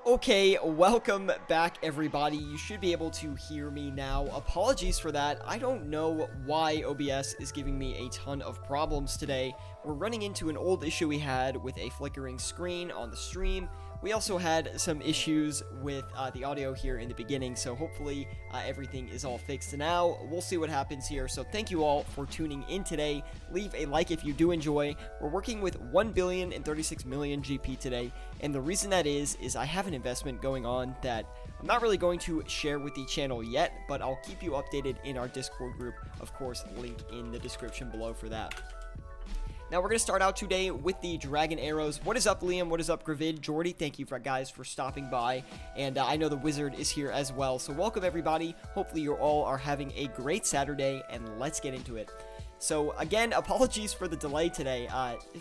Okay, welcome back everybody. You should be able to hear me now. Apologies for that. I don't know why OBS is giving me a ton of problems today. We're running into an old issue we had with a flickering screen on the stream. We also had some issues with the audio here in the beginning, so hopefully everything is all fixed now. We'll see what happens here, so thank you all for tuning in today. Leave a like if you do enjoy. We're working with 1,036,000,000 GP today, and the reason that is I have an investment going on that I'm not really going to share with the channel yet, but I'll keep you updated in our Discord group. Of course, link in the description below for that. Now, we're going to start out today with the Dragon Arrows. What is up, Liam? What is up, Gravid? Jordy, thank you guys for stopping by. And I know the Wizard is here as well. So welcome, everybody. Hopefully, you all are having a great Saturday, and let's get into it. So, again, apologies for the delay today.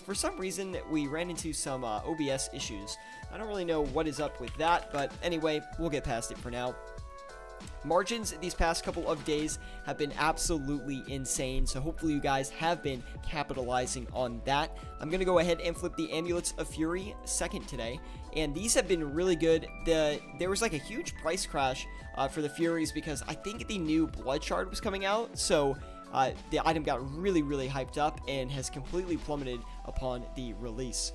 For some reason, we ran into some OBS issues. I don't really know what is up with that, but anyway, we'll get past it for now. Margins these past couple of days have been absolutely insane, so hopefully you guys have been capitalizing on that. I'm going to go ahead and flip the Amulets of Fury second today, and these have been really good. There was like a huge price crash for the Furies because I think the new Blood Shard was coming out, so the item got really hyped up and has completely plummeted upon the release.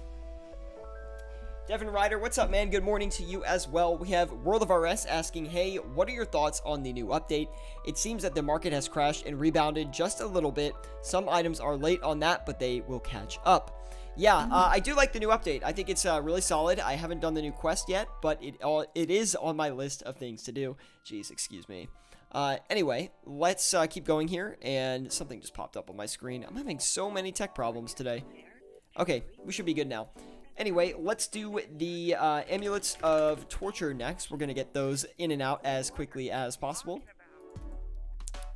Devin Ryder, what's up, man? Good morning to you as well. We have World of RS asking, hey, what are your thoughts on the new update? It seems that the market has crashed and rebounded just a little bit. Some items are late on that, but they will catch up. Yeah, I do like the new update. I think it's really solid. I haven't done the new quest yet, but it is on my list of things to do. Jeez, excuse me. Anyway, let's keep going here, and something just popped up on my screen. I'm having so many tech problems today. Okay, we should be good now. Anyway, let's do the Amulets of Torture next. We're going to get those in and out as quickly as possible.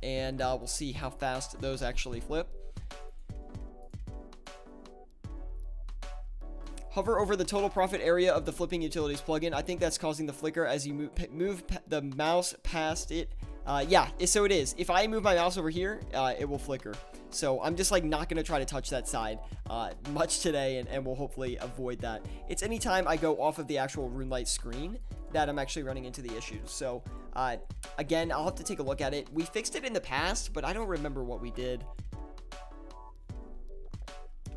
And we'll see how fast those actually flip. Hover over the total profit area of the flipping utilities plugin. I think that's causing the flicker as you move the mouse past it. Yeah, so it is. If I move my mouse over here, it will flicker. So I'm just like not going to try to touch that side much today, and we'll hopefully avoid that. It's anytime I go off of the actual RuneLite screen that I'm actually running into the issues. So again, I'll have to take a look at it. We fixed it in the past, but I don't remember what we did.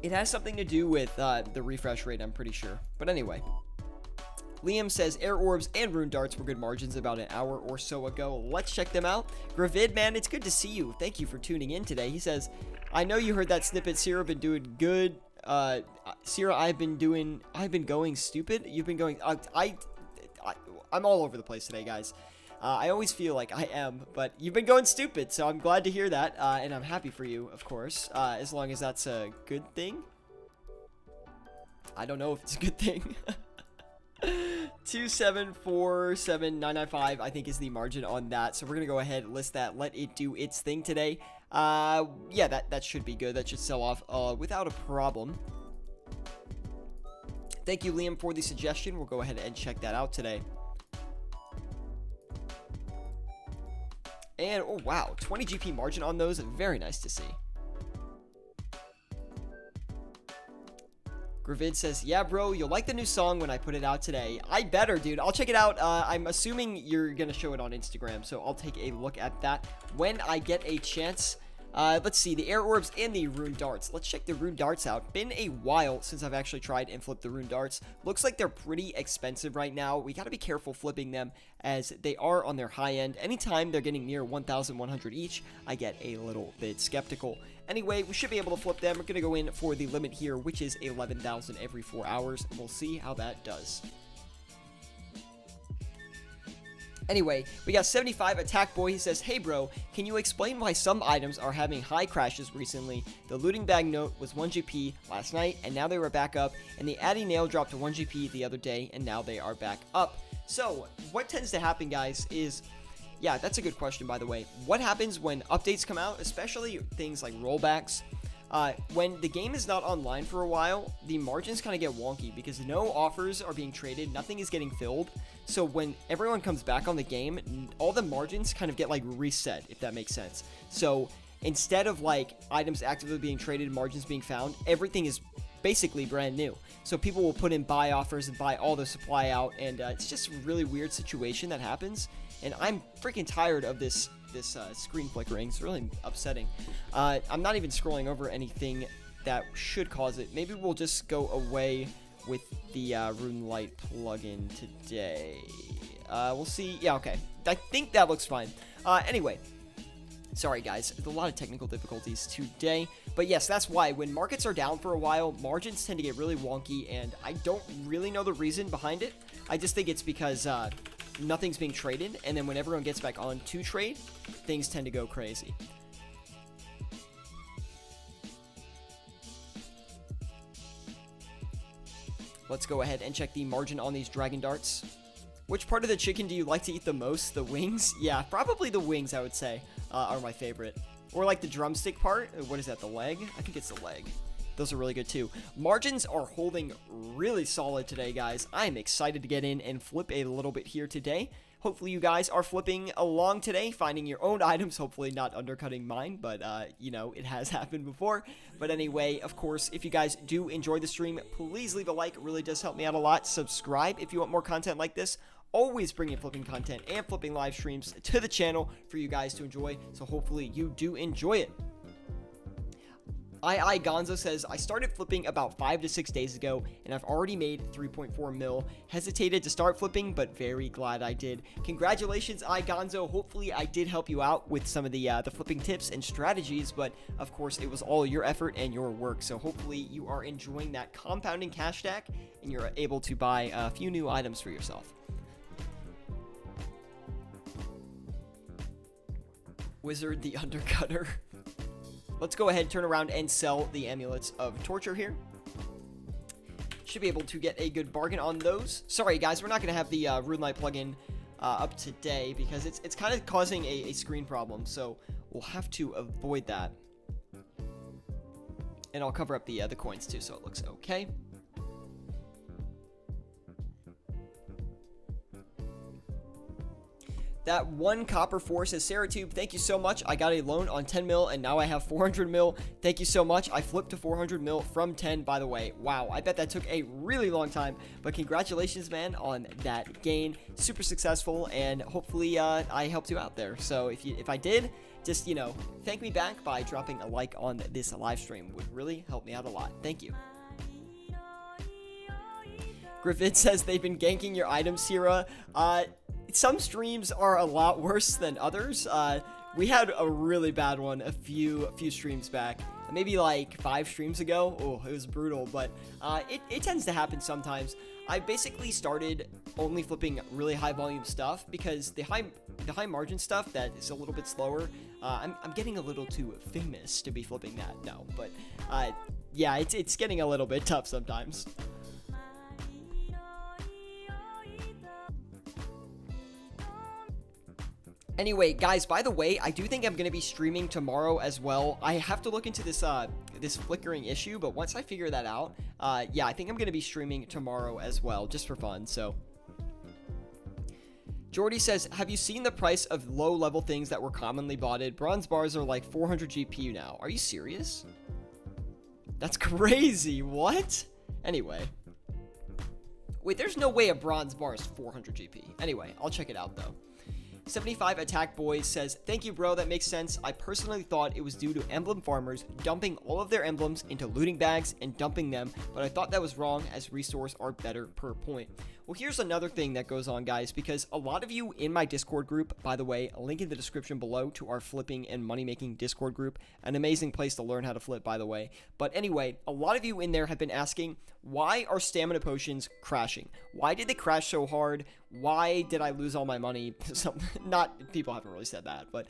It has something to do with the refresh rate, I'm pretty sure. But anyway. Liam says air orbs and rune darts were good margins about an hour or so ago. Let's check them out. Gravid, man, it's good to see you. Thank you for tuning in today. He says, I know you heard that snippet. Syra been doing good. Syra, I've been going stupid. You've been going. I'm all over the place today, guys. I always feel like I am, but you've been going stupid, so I'm glad to hear that, and I'm happy for you, of course, as long as that's a good thing. I don't know if it's a good thing. 2747995 I think is the margin on that, so we're gonna go ahead and list that, let it do its thing today. Yeah, that should be good. That should sell off without a problem. Thank you, Liam, for the suggestion. We'll go ahead and check that out today. And oh wow, 20 GP margin on those, very nice to see. Gravid says, yeah, bro, you'll like the new song when I put it out today. I better, dude. I'll check it out. I'm assuming you're going to show it on Instagram, so I'll take a look at that when I get a chance. Let's see, the air orbs and the rune darts. Let's check the rune darts out. Been a while since I've actually tried and flipped the rune darts. Looks like they're pretty expensive right now. We got to be careful flipping them as they are on their high end. Anytime they're getting near 1,100 each, I get a little bit skeptical. Anyway, we should be able to flip them. We're going to go in for the limit here, which is 11,000 every 4 hours, and we'll see how that does. Anyway, we got 75 Attack Boy. He says, hey bro, can you explain why some items are having high crashes recently? The looting bag note was 1 GP last night, and now they were back up, and the Addy nail dropped to 1 GP the other day, and now they are back up. So, what tends to happen, guys, is... Yeah, that's a good question, by the way. What happens when updates come out, especially things like rollbacks? When the game is not online for a while, the margins kind of get wonky because no offers are being traded, nothing is getting filled. So when everyone comes back on the game, all the margins kind of get like reset, if that makes sense. So instead of like items actively being traded, margins being found, everything is basically brand new. So people will put in buy offers and buy all the supply out, and it's just a really weird situation that happens. And I'm freaking tired of this screen flickering. It's really upsetting. I'm not even scrolling over anything that should cause it. Maybe we'll just go away with the RuneLite plugin today. We'll see. Yeah, okay. I think that looks fine. Anyway. Sorry guys, there's a lot of technical difficulties today, but yes, that's why when markets are down for a while, margins tend to get really wonky, and I don't really know the reason behind it. I just think it's because nothing's being traded, and then when everyone gets back on to trade, things tend to go crazy. Let's go ahead and check the margin on these dragon darts. Which part of the chicken do you like to eat the most? The wings? Yeah, probably the wings, I would say, are my favorite. Or like the drumstick part. What is that, the leg? I think it's the leg. Those are really good too. Margins are holding really solid today, guys. I am excited to get in and flip a little bit here today. Hopefully you guys are flipping along today, finding your own items, hopefully not undercutting mine, but, you know, it has happened before. But anyway, of course, if you guys do enjoy the stream, please leave a like. It really does help me out a lot. Subscribe if you want more content like this. Always bringing flipping content and flipping live streams to the channel for you guys to enjoy, so hopefully you do enjoy it. Gonzo says, I started flipping about 5 to 6 days ago, and I've already made 3.4 mil. Hesitated to start flipping, but very glad I did. Congratulations, Gonzo. Hopefully I did help you out with some of the flipping tips and strategies, but of course it was all your effort and your work, so hopefully you are enjoying that compounding cash stack, and you're able to buy a few new items for yourself. Wizard the Undercutter. Let's go ahead, turn around, and sell the Amulets of Torture here. Should be able to get a good bargain on those. Sorry, guys, we're not going to have the RuneLite plugin up today because it's kind of causing a screen problem, so we'll have to avoid that. And I'll cover up the coins too, so it looks okay. That one copper for says Syratube, thank you so much. I got a loan on 10 mil and now I have 400 mil. Thank you so much. I flipped to 400 mil from 10, by the way. Wow, I bet that took a really long time, but congratulations, man, on that gain. Super successful, and hopefully I helped you out there. So if I did, just, you know, thank me back by dropping a like on this live stream. Would really help me out a lot. Thank you. Griffith says they've been ganking your items, Sierra. Some streams are a lot worse than others. We had a really bad one a few streams back, maybe like 5 streams ago. Oh, it was brutal, but it tends to happen sometimes. I basically started only flipping really high volume stuff because the high margin stuff that is a little bit slower, I'm getting a little too famous to be flipping that. No, but yeah, it's getting a little bit tough sometimes. Anyway, guys, by the way, I do think I'm going to be streaming tomorrow as well. I have to look into this this flickering issue, but once I figure that out, yeah, I think I'm going to be streaming tomorrow as well, just for fun, so. Jordy says, have you seen the price of low-level things that were commonly botted? Bronze bars are like 400 GPU now. Are you serious? That's crazy. What? Anyway. Wait, there's no way a bronze bar is 400 GP. Anyway, I'll check it out, though. 75 Attack Boys says, thank you, bro, that makes sense. I personally thought it was due to emblem farmers dumping all of their emblems into looting bags and dumping them, but I thought that was wrong as resources are better per point. Well, here's another thing that goes on, guys, because a lot of you in my Discord group, by the way, a link in the description below to our flipping and money-making Discord group, an amazing place to learn how to flip, by the way. But anyway, a lot of you in there have been asking, why are stamina potions crashing? Why did they crash so hard? Why did I lose all my money? Not, people haven't really said that, but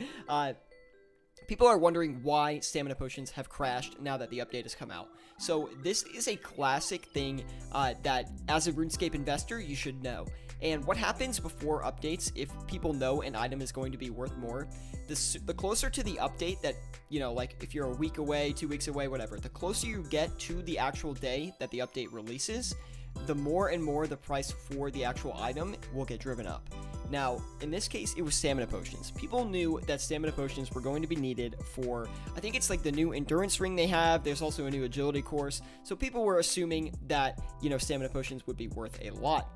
people are wondering why stamina potions have crashed now that the update has come out. So this is a classic thing that as a RuneScape investor, you should know. And what happens before updates, if people know an item is going to be worth more, the closer to the update that, you know, like if you're a week away, 2 weeks away, whatever, the closer you get to the actual day that the update releases, the more and more the price for the actual item will get driven up. Now, in this case, it was stamina potions. People knew that stamina potions were going to be needed for, I think it's like the new endurance ring they have. There's also a new agility course. So people were assuming that, stamina potions would be worth a lot.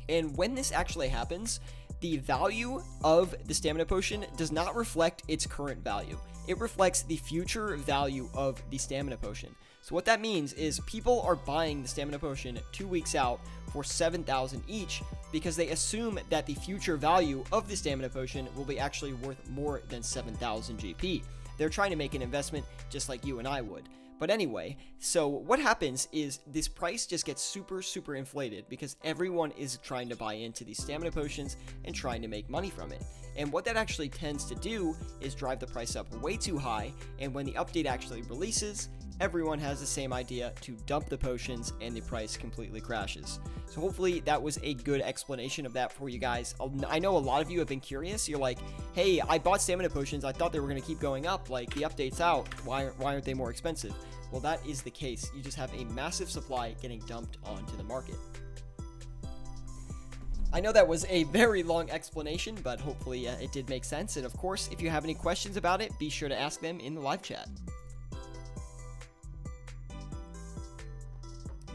And when this actually happens, the value of the stamina potion does not reflect its current value. It reflects the future value of the stamina potion. So what that means is people are buying the stamina potion 2 weeks out for 7,000 each because they assume that the future value of the stamina potion will be actually worth more than 7,000 GP. They're trying to make an investment just like you and I would. But anyway, so what happens is this price just gets super inflated because everyone is trying to buy into these stamina potions and trying to make money from it. And what that actually tends to do is drive the price up way too high, and when the update actually releases, everyone has the same idea to dump the potions and the price completely crashes. So hopefully that was a good explanation of that for you guys. I know a lot of you have been curious. You're like, hey, I bought stamina potions. I thought they were going to keep going up. Like, the update's out. Why aren't they more expensive? Well, that is the case. You just have a massive supply getting dumped onto the market. I know that was a very long explanation, but hopefully it did make sense. And of course, if you have any questions about it, be sure to ask them in the live chat.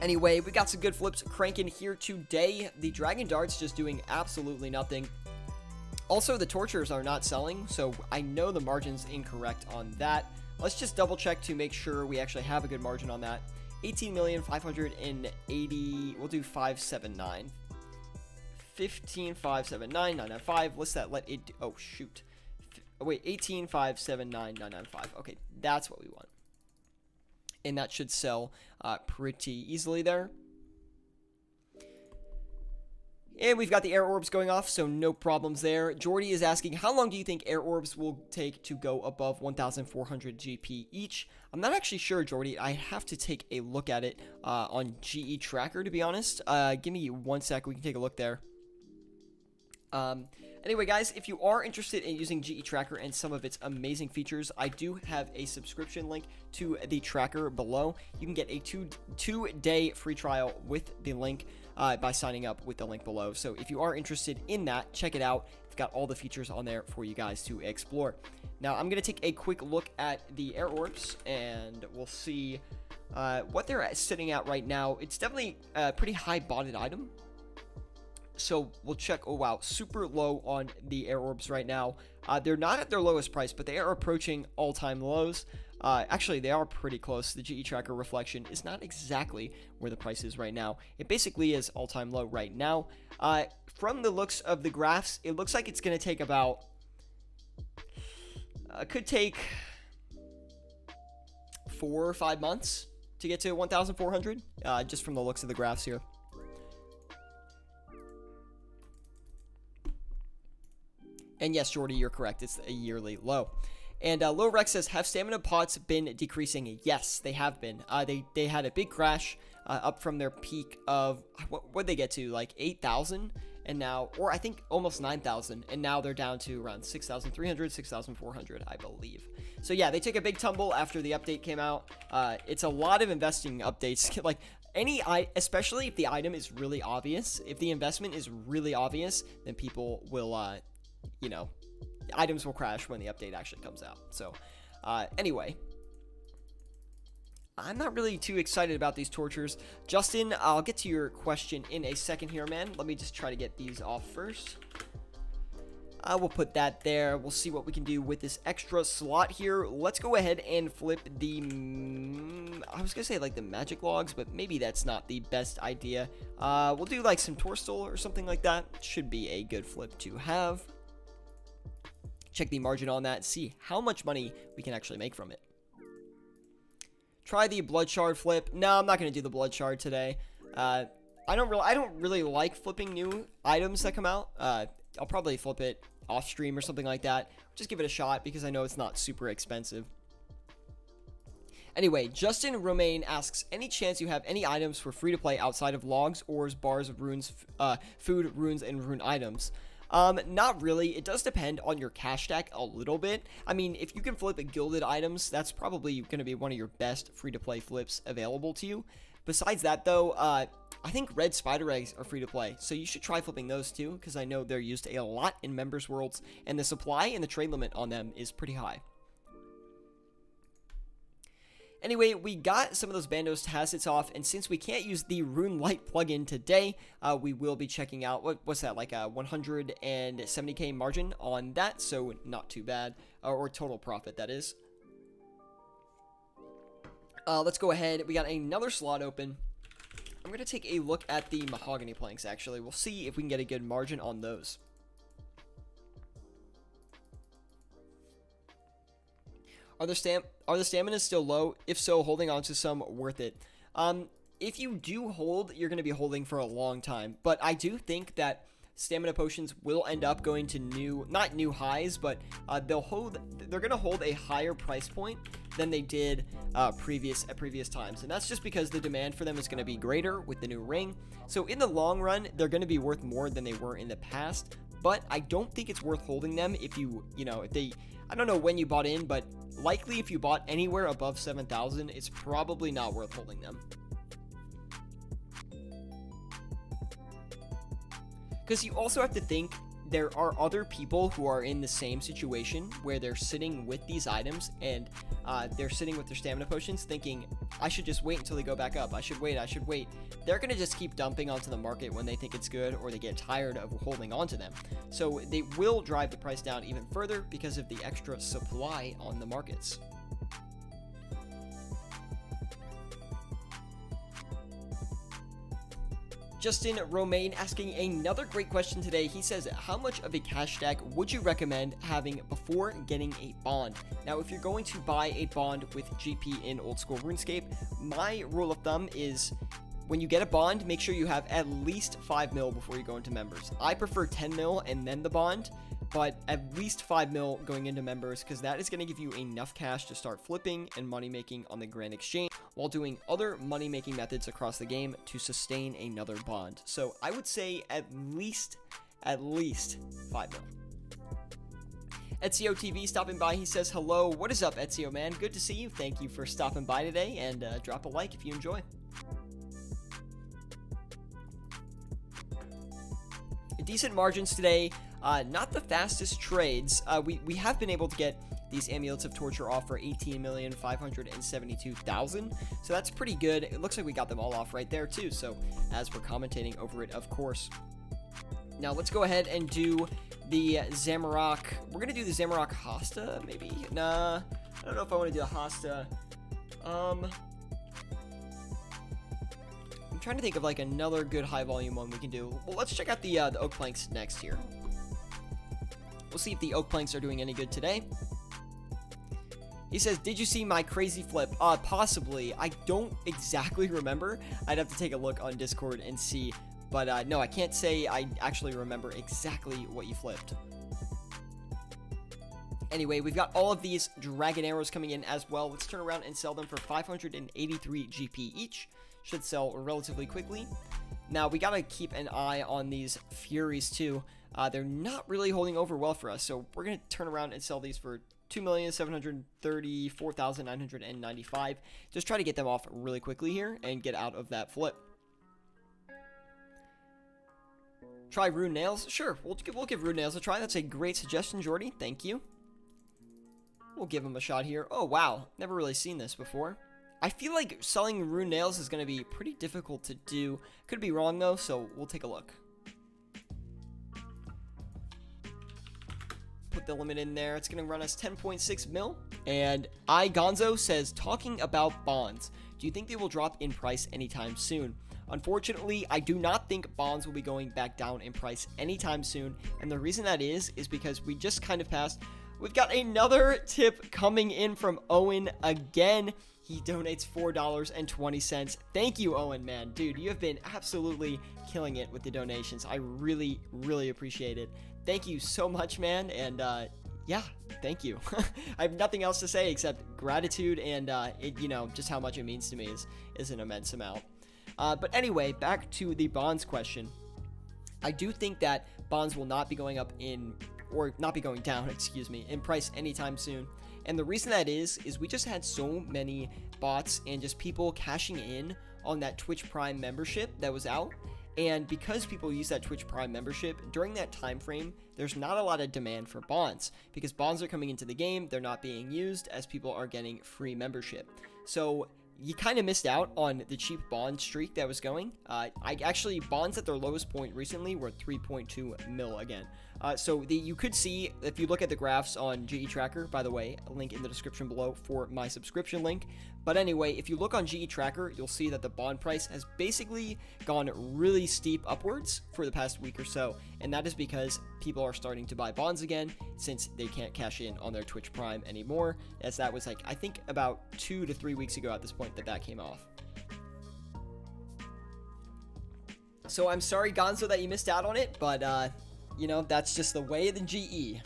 Anyway, we got some good flips cranking here today. The Dragon Dart's just doing absolutely nothing. Also, the Tortures are not selling, so I know the margin's incorrect on that. Let's just double check to make sure we actually have a good margin on that. 18,580,000, we'll do 579. 15,579,995. Let's let it, oh shoot. Oh wait, 18,579,995. Okay, that's what we want. And that should sell pretty easily there. And we've got the air orbs going off, so no problems there. Jordy is asking, how long do you think air orbs will take to go above 1,400 GP each? I'm not actually sure, Jordy. I have to take a look at it on GE Tracker, to be honest. Give me 1 sec. We can take a look there. Anyway, guys, if you are interested in using GE Tracker and some of its amazing features, I do have a subscription link to the tracker below. You can get a two-day free trial with the link by signing up with the link below. So if you are interested in that, check it out. It's got all the features on there for you guys to explore. Now, I'm going to take a quick look at the air orbs, and we'll see what they're sitting at right now. It's definitely a pretty high botted item. So we'll check. Oh wow, super low on the air orbs right now. They're not at their lowest price, but they are approaching all-time lows. Actually, they are pretty close. The GE Tracker reflection is not exactly where the price is right now. It basically is all-time low right now. From the looks of the graphs, it looks like it's going to take about... could take 4 or 5 months to get to 1,400, just from the looks of the graphs here. And yes, Jordy, you're correct. It's a yearly low. And Low Rex says, have stamina pots been decreasing? Yes, they have been. They had a big crash up from their peak of, what'd they get to? Like 8,000? And now, or I think almost 9,000. And now they're down to around 6,300, 6,400, I believe. So yeah, they took a big tumble after the update came out. It's a lot of investing updates. Like, especially if the item is really obvious. If the investment is really obvious, then people will... items will crash when the update actually comes out. So, anyway, I'm not really too excited about these tortures. Justin, I'll get to your question in a second here, man. Let me just try to get these off first. I will put that there. We'll see what we can do with this extra slot here. Let's go ahead and flip the... I was going to say, like, the magic logs, but maybe that's not the best idea. We'll do, like, some Torstol or something like that. Should be a good flip to have. Check the margin on that, see how much money we can actually make from it. Try the blood shard flip. No, I'm not going to do the blood shard today. I don't really like flipping new items that come out. I'll probably flip it off stream or something like that. Just give it a shot because I know it's not super expensive. Anyway, Justin Romaine asks, any chance you have any items for free to play outside of logs, ores, bars of runes, food, runes, and rune items? Not really. It does depend on your cash stack a little bit. I mean, if you can flip gilded items, that's probably going to be one of your best free-to-play flips available to you. Besides that, though, I think red spider eggs are free to play, so you should try flipping those too, because I know they're used a lot in members worlds, and the supply and the trade limit on them is pretty high. Anyway, we got some of those Bandos Tacits off, and since we can't use the Rune Light plugin today, we will be checking out, what's that, like a 170k margin on that, so not too bad, or total profit, that is. Let's go ahead. We got another slot open. I'm going to take a look at the mahogany planks, actually. We'll see if we can get a good margin on those. Are the stamina still low? If so, holding on to some worth it. If you do hold, you're going to be holding for a long time. But I do think that stamina potions will end up going to not new highs, but they're going to hold a higher price point than they did at previous times, and that's just because the demand for them is going to be greater with the new ring. So in the long run, they're going to be worth more than they were in the past. But I don't think it's worth holding them if I don't know when you bought in, but likely if you bought anywhere above 7,000, it's probably not worth holding them. Because you also have to think there are other people who are in the same situation where they're sitting with these items and they're sitting with their stamina potions thinking, I should just wait until they go back up. I should wait. They're going to just keep dumping onto the market when they think it's good or they get tired of holding onto them. So they will drive the price down even further because of the extra supply on the markets. Justin Romaine asking another great question today. He says, how much of a cash stack would you recommend having before getting a bond? Now, if you're going to buy a bond with GP in old school RuneScape, my rule of thumb is when you get a bond, make sure you have at least 5 mil before you go into members. I prefer 10 mil and then the bond, but at least 5 mil going into members, because that is going to give you enough cash to start flipping and money making on the Grand Exchange while doing other money making methods across the game to sustain another bond. So I would say at least 5 mil. Ezio TV stopping by. He says, hello, what is up, Ezio man? Good to see you. Thank you for stopping by today, and drop a like if you enjoy. Decent margins today. Not the fastest trades. We have been able to get these Amulets of Torture off for 18,572,000. So that's pretty good. It looks like we got them all off right there too. So as we're commentating over it, of course. Now let's go ahead and do the Zamorak. We're going to do the Zamorak Hosta, maybe? Nah, I don't know if I want to do a Hosta. I'm trying to think of like another good high volume one we can do. Well, let's check out the Oak Planks next here. We'll see if the Oak Planks are doing any good today. He says, did you see my crazy flip? Possibly. I don't exactly remember. I'd have to take a look on Discord and see. But no, I can't say I actually remember exactly what you flipped. Anyway, we've got all of these Dragon Arrows coming in as well. Let's turn around and sell them for 583 GP each. Should sell relatively quickly. Now, we gotta keep an eye on these Furies too. They're not really holding over well for us, so we're gonna turn around and sell these for 2,734,995. Just try to get them off really quickly here and get out of that flip. Try Rune Nails? Sure, we'll give Rune Nails a try. That's a great suggestion, Jordy. Thank you. We'll give them a shot here. Oh, wow. Never really seen this before. I feel like selling Rune Nails is going to be pretty difficult to do. Could be wrong, though, so we'll take a look. Put the limit in there. It's going to run us 10.6 mil. And Gonzo says, talking about bonds, do you think they will drop in price anytime soon? Unfortunately, I do not think bonds will be going back down in price anytime soon. And the reason that is because we just kind of passed. We've got another tip coming in from Owen again. He donates $4.20. Thank you, Owen, man. Dude, you have been absolutely killing it with the donations. I really, really appreciate it. Thank you so much, man. And yeah, thank you. I have nothing else to say except gratitude, and just how much it means to me is an immense amount. But anyway, back to the bonds question. I do think that bonds will not be going up or not be going down, in price anytime soon. And the reason that is we just had so many bots and just people cashing in on that Twitch Prime membership that was out. And because people use that Twitch Prime membership, during that time frame, there's not a lot of demand for bonds. Because bonds are coming into the game, they're not being used as people are getting free membership. So you kind of missed out on the cheap bond streak that was going. Actually, bonds at their lowest point recently were 3.2 mil again. So you could see, if you look at the graphs on GE Tracker, by the way, a link in the description below for my subscription link. But anyway, if you look on GE Tracker, you'll see that the bond price has basically gone really steep upwards for the past week or so. And that is because people are starting to buy bonds again, since they can't cash in on their Twitch Prime anymore, as that was like, I think about 2 to 3 weeks ago at this point that came off. So I'm sorry, Gonzo, that you missed out on it, but you know, that's just the way of the GE.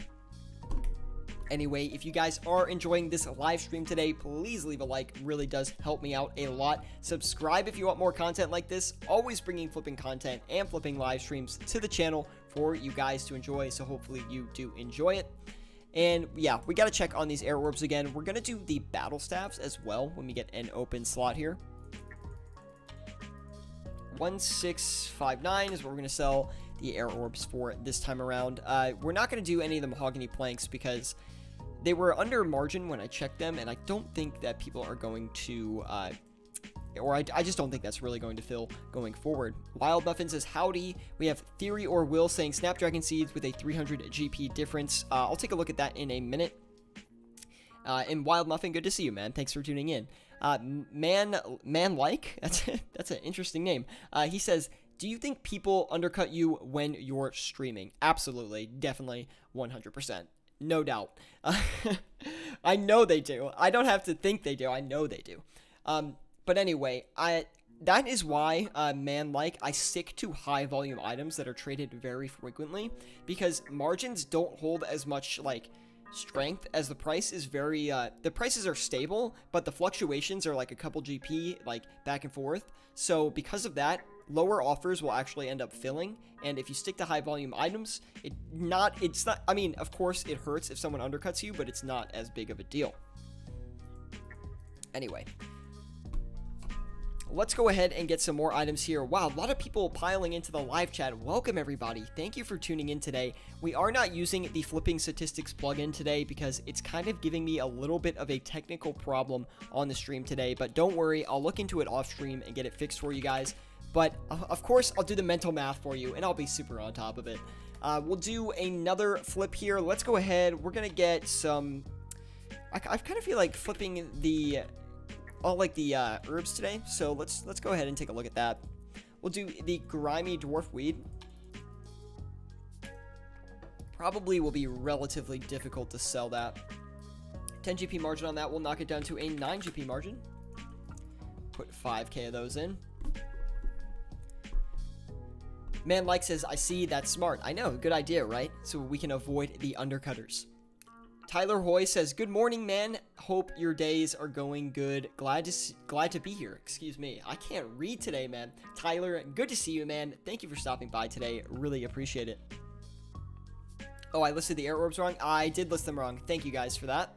Anyway, if you guys are enjoying this live stream today, please leave a like. It really does help me out a lot. Subscribe if you want more content like this. Always bringing flipping content and flipping live streams to the channel for you guys to enjoy, so hopefully you do enjoy it. And yeah, we got to check on these air orbs again. We're going to do the battle staffs as well when we get an open slot here. 1659 is what we're going to sell the air orbs for this time around. We're not going to do any of the mahogany planks because they were under margin when I checked them, and I don't think that people are going to, I just don't think that's really going to fill going forward. Wild Muffin says, howdy. We have Theory or Will saying Snapdragon Seeds with a 300 GP difference. I'll take a look at that in a minute. And Wild Muffin, good to see you, man. Thanks for tuning in. Man-like, that's an interesting name. He says, do you think people undercut you when you're streaming? Absolutely, definitely, 100%. No doubt. I know they do. I don't have to think they do. I know they do. But anyway, that is why, man-like, I stick to high-volume items that are traded very frequently, because margins don't hold as much, like, strength as the price is very, the prices are stable, but the fluctuations are like a couple GP, like, back and forth. So because of that, lower offers will actually end up filling, and if you stick to high volume items, it's not, I mean, of course it hurts if someone undercuts you, but it's not as big of a deal. Anyway, let's go ahead and get some more items here. Wow, a lot of people piling into the live chat. Welcome everybody. Thank you for tuning in today. We are not using the flipping statistics plugin today because it's kind of giving me a little bit of a technical problem on the stream today, but don't worry, I'll look into it off stream and get it fixed for you guys. But of course, I'll do the mental math for you, and I'll be super on top of it. We'll do another flip here. Let's go ahead. We're gonna get some. I kind of feel like flipping the herbs today. So let's go ahead and take a look at that. We'll do the grimy dwarf weed. Probably will be relatively difficult to sell that. 10 GP margin on that. We'll knock it down to a 9 GP margin. Put 5k of those in. Man like says, I see, that's smart. I know, good idea, right? So we can avoid the undercutters. Tyler Hoy says, good morning, man. Hope your days are going good. Glad to be here. Excuse me. I can't read today, man. Tyler, good to see you, man. Thank you for stopping by today. Really appreciate it. Oh, I listed the air orbs wrong. I did list them wrong. Thank you guys for that.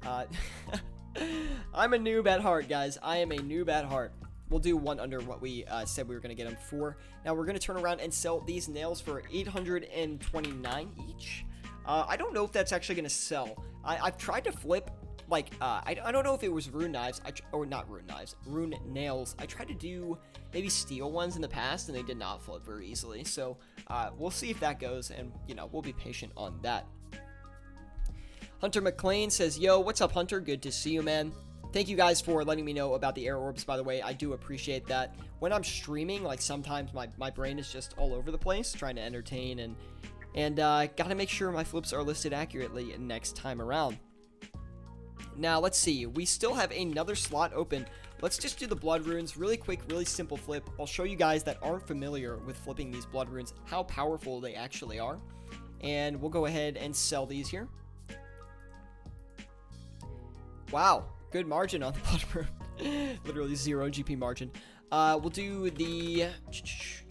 I'm a noob at heart, guys. I am a noob at heart. We'll do one under what we said we were going to get them for. Now we're going to turn around and sell these nails for 829 each. I don't know if that's actually going to sell. I've tried to flip, like, I don't know if it was rune knives, or not rune knives, rune nails. I tried to do maybe steel ones in the past, and they did not flip very easily. So we'll see if that goes, and, you know, we'll be patient on that. Hunter McLean says, yo, what's up, Hunter? Good to see you, man. Thank you guys for letting me know about the air orbs, by the way. I do appreciate that. When I'm streaming, like, sometimes my brain is just all over the place, trying to entertain, and gotta make sure my flips are listed accurately next time around. Now, let's see. We still have another slot open. Let's just do the blood runes. Really quick, really simple flip. I'll show you guys that aren't familiar with flipping these blood runes how powerful they actually are. And we'll go ahead and sell these here. Wow. Good margin on the blood rune. Literally 0 GP margin. We'll do the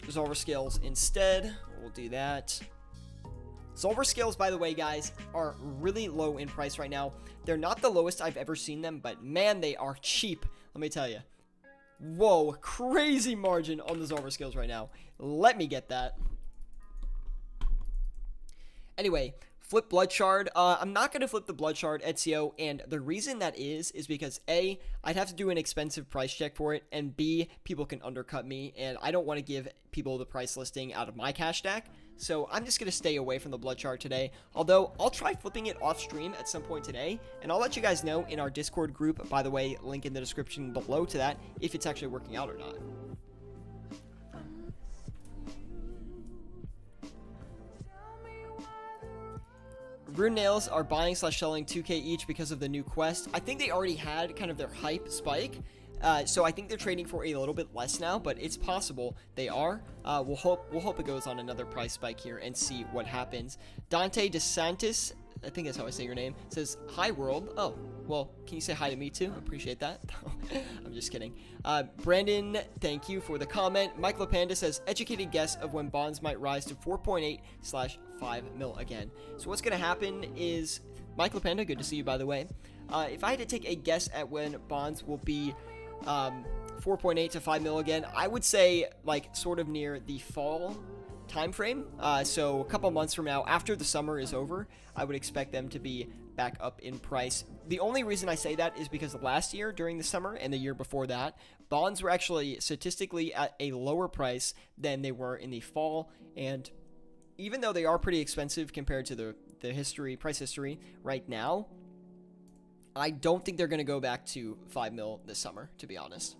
Zolver scales instead. We'll do that. Zolver scales, by the way, guys, are really low in price right now. They're not the lowest I've ever seen them, but man, they are cheap. Let me tell you. Whoa, crazy margin on the Zolver scales right now. Let me get that. Anyway, flip Blood Shard. I'm not going to flip the Blood Shard Ezio, and the reason that is because A, I'd have to do an expensive price check for it, and B, people can undercut me, and I don't want to give people the price listing out of my cash stack, so I'm just going to stay away from the Blood Shard today, although I'll try flipping it off stream at some point today, and I'll let you guys know in our Discord group, by the way, link in the description below to that, if it's actually working out or not. Rune Nails are buying / selling 2k each because of the new quest. I think they already had kind of their hype spike, so I think they're trading for a little bit less now, but it's possible they are. We'll hope it goes on another price spike here and see what happens. Dante DeSantis, I think that's how I say your name, says, "Hi world." Oh, well, can you say hi to me too? Appreciate that. I'm just kidding. Brandon, thank you for the comment. Mike LaPanda says, "Educated guess of when bonds might rise to 4.8/5 mil again." So what's going to happen is, Mike LaPanda, good to see you by the way. If I had to take a guess at when bonds will be 4.8 to 5 mil again, I would say like sort of near the fall time frame. So a couple months from now, after the summer is over, I would expect them to be back up in price. The only reason I say that is because last year during the summer and the year before that, bonds were actually statistically at a lower price than they were in the fall, and even though they are pretty expensive compared to the price history right now, I don't think they're going to go back to 5 mil this summer, to be honest.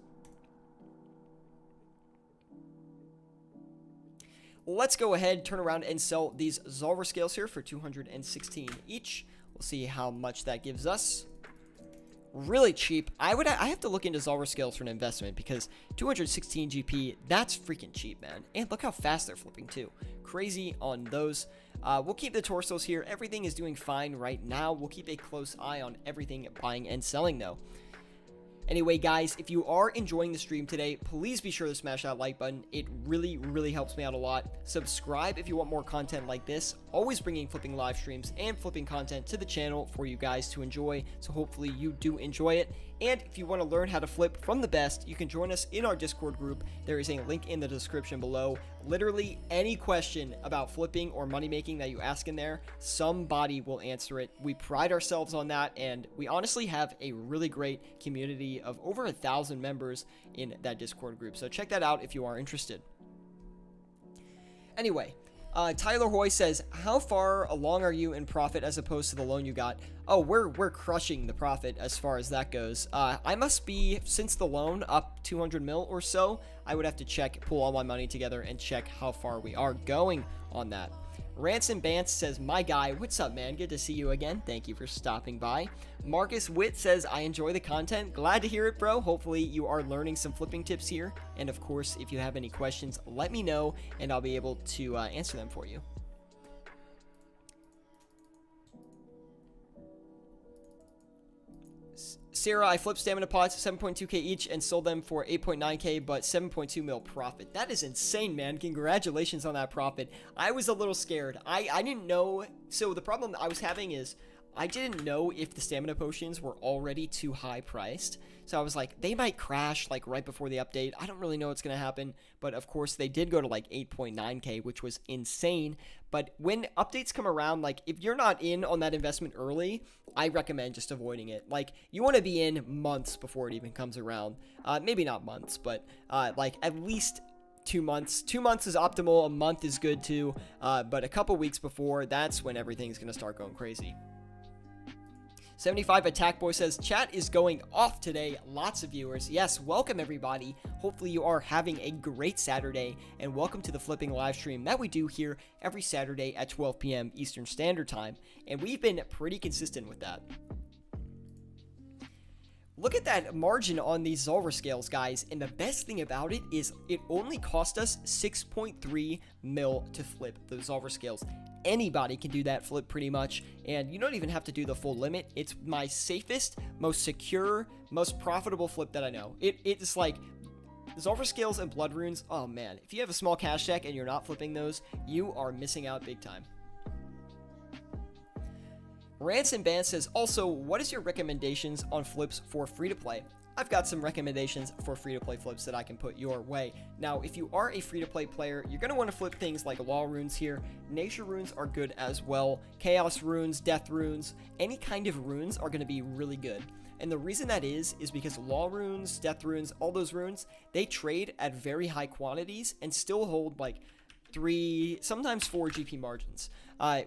Let's go ahead, turn around, and sell these Zolver scales here for 216 each. We'll see how much that gives us. Really cheap. I have to look into Zolver scales for an investment because 216 GP, that's freaking cheap, man. And look how fast they're flipping too. Crazy on those. We'll keep the torsos here. Everything is doing fine right now. We'll keep a close eye on everything buying and selling though. Anyway, guys, if you are enjoying the stream today, please be sure to smash that like button. It really, really helps me out a lot. Subscribe if you want more content like this. Always bringing flipping live streams and flipping content to the channel for you guys to enjoy. So hopefully you do enjoy it. And if you want to learn how to flip from the best, you can join us in our Discord group. There is a link in the description below. Literally any question about flipping or money making that you ask in there, somebody will answer it. We pride ourselves on that, and we honestly have a really great community of over 1,000 members in that Discord group. So check that out if you are interested. Anyway, Tyler Hoy says, "How far along are you in profit as opposed to the loan you got?" Oh, we're crushing the profit as far as that goes. I must be, since the loan, up 200 mil or so. I would have to pull all my money together and check how far we are going on that. Ransom Bance says, "My guy, what's up, man? Good to see you again. Thank you for stopping by." Marcus Witt says, "I enjoy the content. Glad to hear it, bro. Hopefully you are learning some flipping tips here. And of course, if you have any questions, let me know and I'll be able to answer them for you." Sarah, "I flipped stamina pots 7.2k each and sold them for 8.9k, but 7.2 mil profit." That is insane, man. Congratulations on that profit. I was a little scared. I didn't know. So the problem I was having is I didn't know if the stamina potions were already too high priced. So I was like, they might crash like right before the update. I don't really know what's going to happen. But of course, they did go to like 8.9k, which was insane. But when updates come around, like if you're not in on that investment early, I recommend just avoiding it. Like you want to be in months before it even comes around. Maybe not months, but like at least 2 months. 2 months is optimal. A month is good too. But a couple weeks before, that's when everything's going to start going crazy. 75 Attack Boy says, "Chat is going off today. Lots of viewers." Yes, welcome everybody. Hopefully you are having a great Saturday, and welcome to the flipping live stream that we do here every Saturday at 12 p.m. Eastern Standard Time, and we've been pretty consistent with that. Look at that margin on these Zolver scales, guys, and the best thing about it is it only cost us 6.3 mil to flip those Zolver scales. Anybody can do that flip pretty much, and you don't even have to do the full limit. It's my safest, most secure, most profitable flip that I know. It's like Zolver scales and blood runes. Oh man, if you have a small cash stack and you're not flipping those, you are missing out big time. Ransom Band says, "Also, what is your recommendations on flips for free to play?" I've got some recommendations for free-to-play flips that I can put your way. Now, if you are a free-to-play player, you're going to want to flip things like law runes here. Nature runes are good as well. Chaos runes, death runes, any kind of runes are going to be really good. And the reason that is because law runes, death runes, all those runes, they trade at very high quantities and still hold like 3, sometimes 4 GP margins,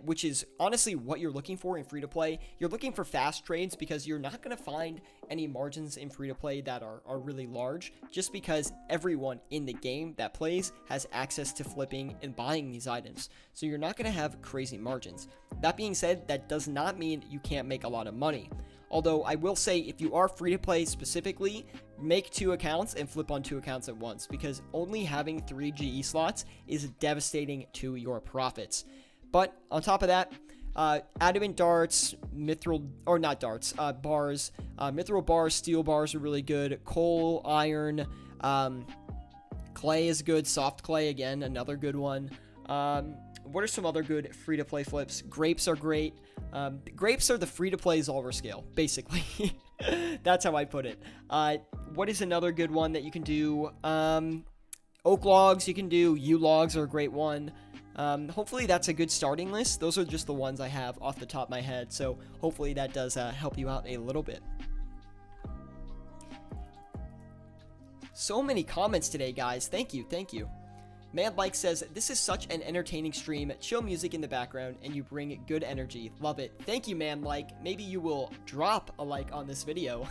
which is honestly what you're looking for in free-to-play. You're looking for fast trades because you're not going to find any margins in free-to-play that are really large, just because everyone in the game that plays has access to flipping and buying these items. So you're not going to have crazy margins. That being said, that does not mean you can't make a lot of money. Although I will say, if you are free to play specifically, make 2 accounts and flip on 2 accounts at once, because only having 3 GE slots is devastating to your profits. But on top of that, adamant darts, mithril, or not darts, bars, mithril bars, steel bars are really good. Coal, iron, clay is good. Soft clay, again, another good one. What are some other good free-to-play flips? Grapes are great. Grapes are the free-to-play Zolver scale, basically. That's how I put it. What is another good one that you can do? Oak logs you can do. Yew logs are a great one. Hopefully that's a good starting list. Those are just the ones I have off the top of my head, so hopefully that does help you out a little bit. So many comments today, guys. Thank you, thank you. Manlike says, this is such an entertaining stream, chill music in the background, and you bring good energy. Love it. Thank you, Manlike. Maybe you will drop a like on this video.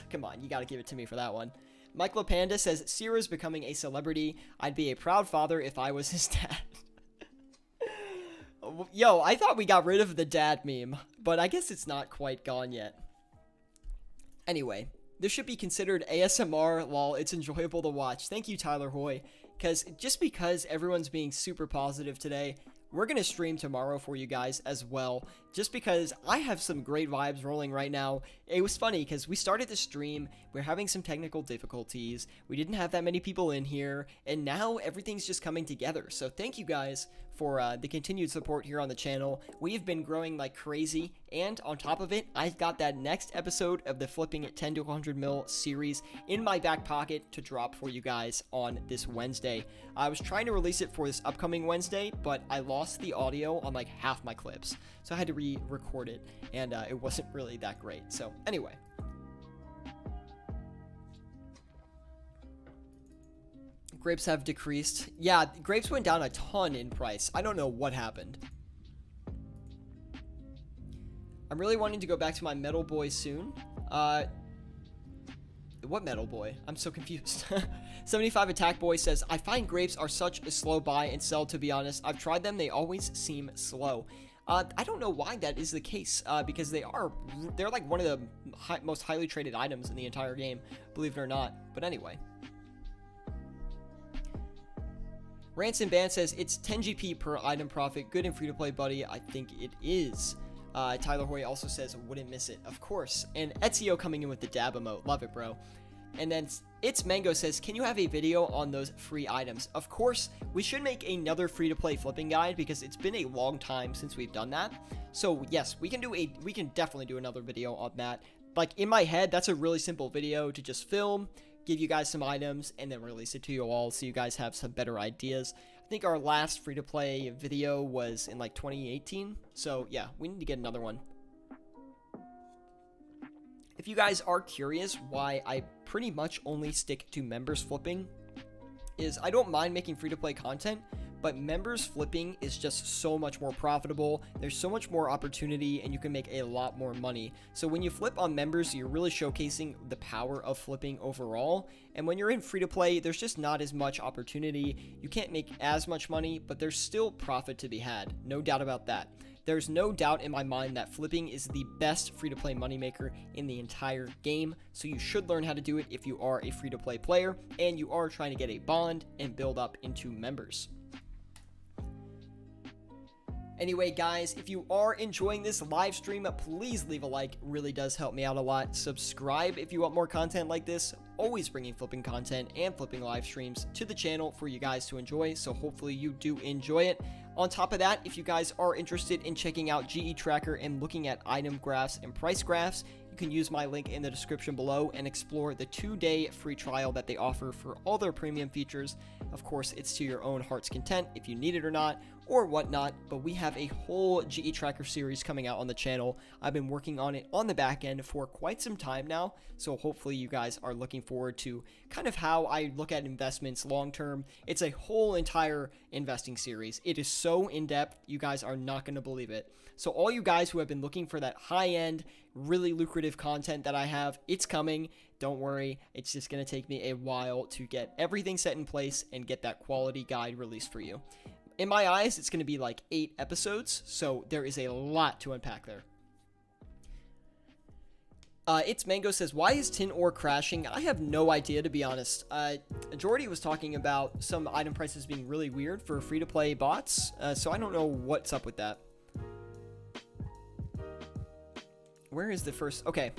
Come on, you gotta give it to me for that one. Michael Panda says, Syra's becoming a celebrity. I'd be a proud father if I was his dad. Yo, I thought we got rid of the dad meme, but I guess it's not quite gone yet. Anyway, this should be considered ASMR, lol, it's enjoyable to watch. Thank you, Tyler Hoy. Just because everyone's being super positive today, we're going to stream tomorrow for you guys as well, just because I have some great vibes rolling right now. It was funny because we started the stream, we're having some technical difficulties, we didn't have that many people in here, and now everything's just coming together. So thank you guys for the continued support here on the channel. We've been growing like crazy, and on top of it, I've got that next episode of the Flipping at 10 to 100 mil series in my back pocket to drop for you guys on this Wednesday. I was trying to release it for this upcoming Wednesday, but I lost the audio on like half my clips, so I had to re-record it, and it wasn't really that great. So anyway, grapes have decreased. Yeah, grapes went down a ton in price. I don't know what happened. I'm really wanting to go back to my metal boy soon. What metal boy? I'm so confused. 75 Attack Boy says, I find grapes are such a slow buy and sell, to be honest. I've tried them, they always seem slow. I don't know why that is the case, because they're like one of the most highly traded items in the entire game, believe it or not. But anyway. Ransom Band says, it's 10 GP per item profit. Good and free to play, buddy. I think it is. Tyler Hoy also says, wouldn't miss it. Of course. And Ezio coming in with the dab emote. Love it, bro. And then It's Mango says, can you have a video on those free items? Of course, we should make another free-to-play flipping guide because it's been a long time since we've done that. So yes, we can definitely do another video on that. Like in my head, that's a really simple video to just film, give you guys some items, and then release it to you all so you guys have some better ideas. I think our last free-to-play video was in like 2018. So yeah, we need to get another one. If you guys are curious why I pretty much only stick to members flipping, is I don't mind making free-to-play content, but members flipping is just so much more profitable. There's so much more opportunity and you can make a lot more money. So when you flip on members, you're really showcasing the power of flipping overall. And when you're in free-to-play, there's just not as much opportunity. You can't make as much money, but there's still profit to be had. No doubt about that. There's no doubt in my mind that flipping is the best free-to-play moneymaker in the entire game, so you should learn how to do it if you are a free-to-play player and you are trying to get a bond and build up into members. Anyway, guys, if you are enjoying this live stream, please leave a like. It really does help me out a lot. Subscribe if you want more content like this. Always bringing flipping content and flipping live streams to the channel for you guys to enjoy, so hopefully you do enjoy it. On top of that, if you guys are interested in checking out GE Tracker and looking at item graphs and price graphs, you can use my link in the description below and explore the 2-day free trial that they offer for all their premium features. Of course, it's to your own heart's content if you need it or not, or whatnot, but we have a whole GE Tracker series coming out on the channel. I've been working on it on the back end for quite some time now, so hopefully you guys are looking forward to kind of how I look at investments long term. It's a whole entire investing series. It is so in-depth, you guys are not going to believe it. So all you guys who have been looking for that high-end, really lucrative content that I have, it's coming. Don't worry, it's just going to take me a while to get everything set in place and get that quality guide released for you. In my eyes, it's going to be like 8 episodes, so there is a lot to unpack there. It's Mango says, why is tin ore crashing? I have no idea, to be honest. Jordy was talking about some item prices being really weird for free-to-play bots, so I don't know what's up with that. Where is the first? Okay,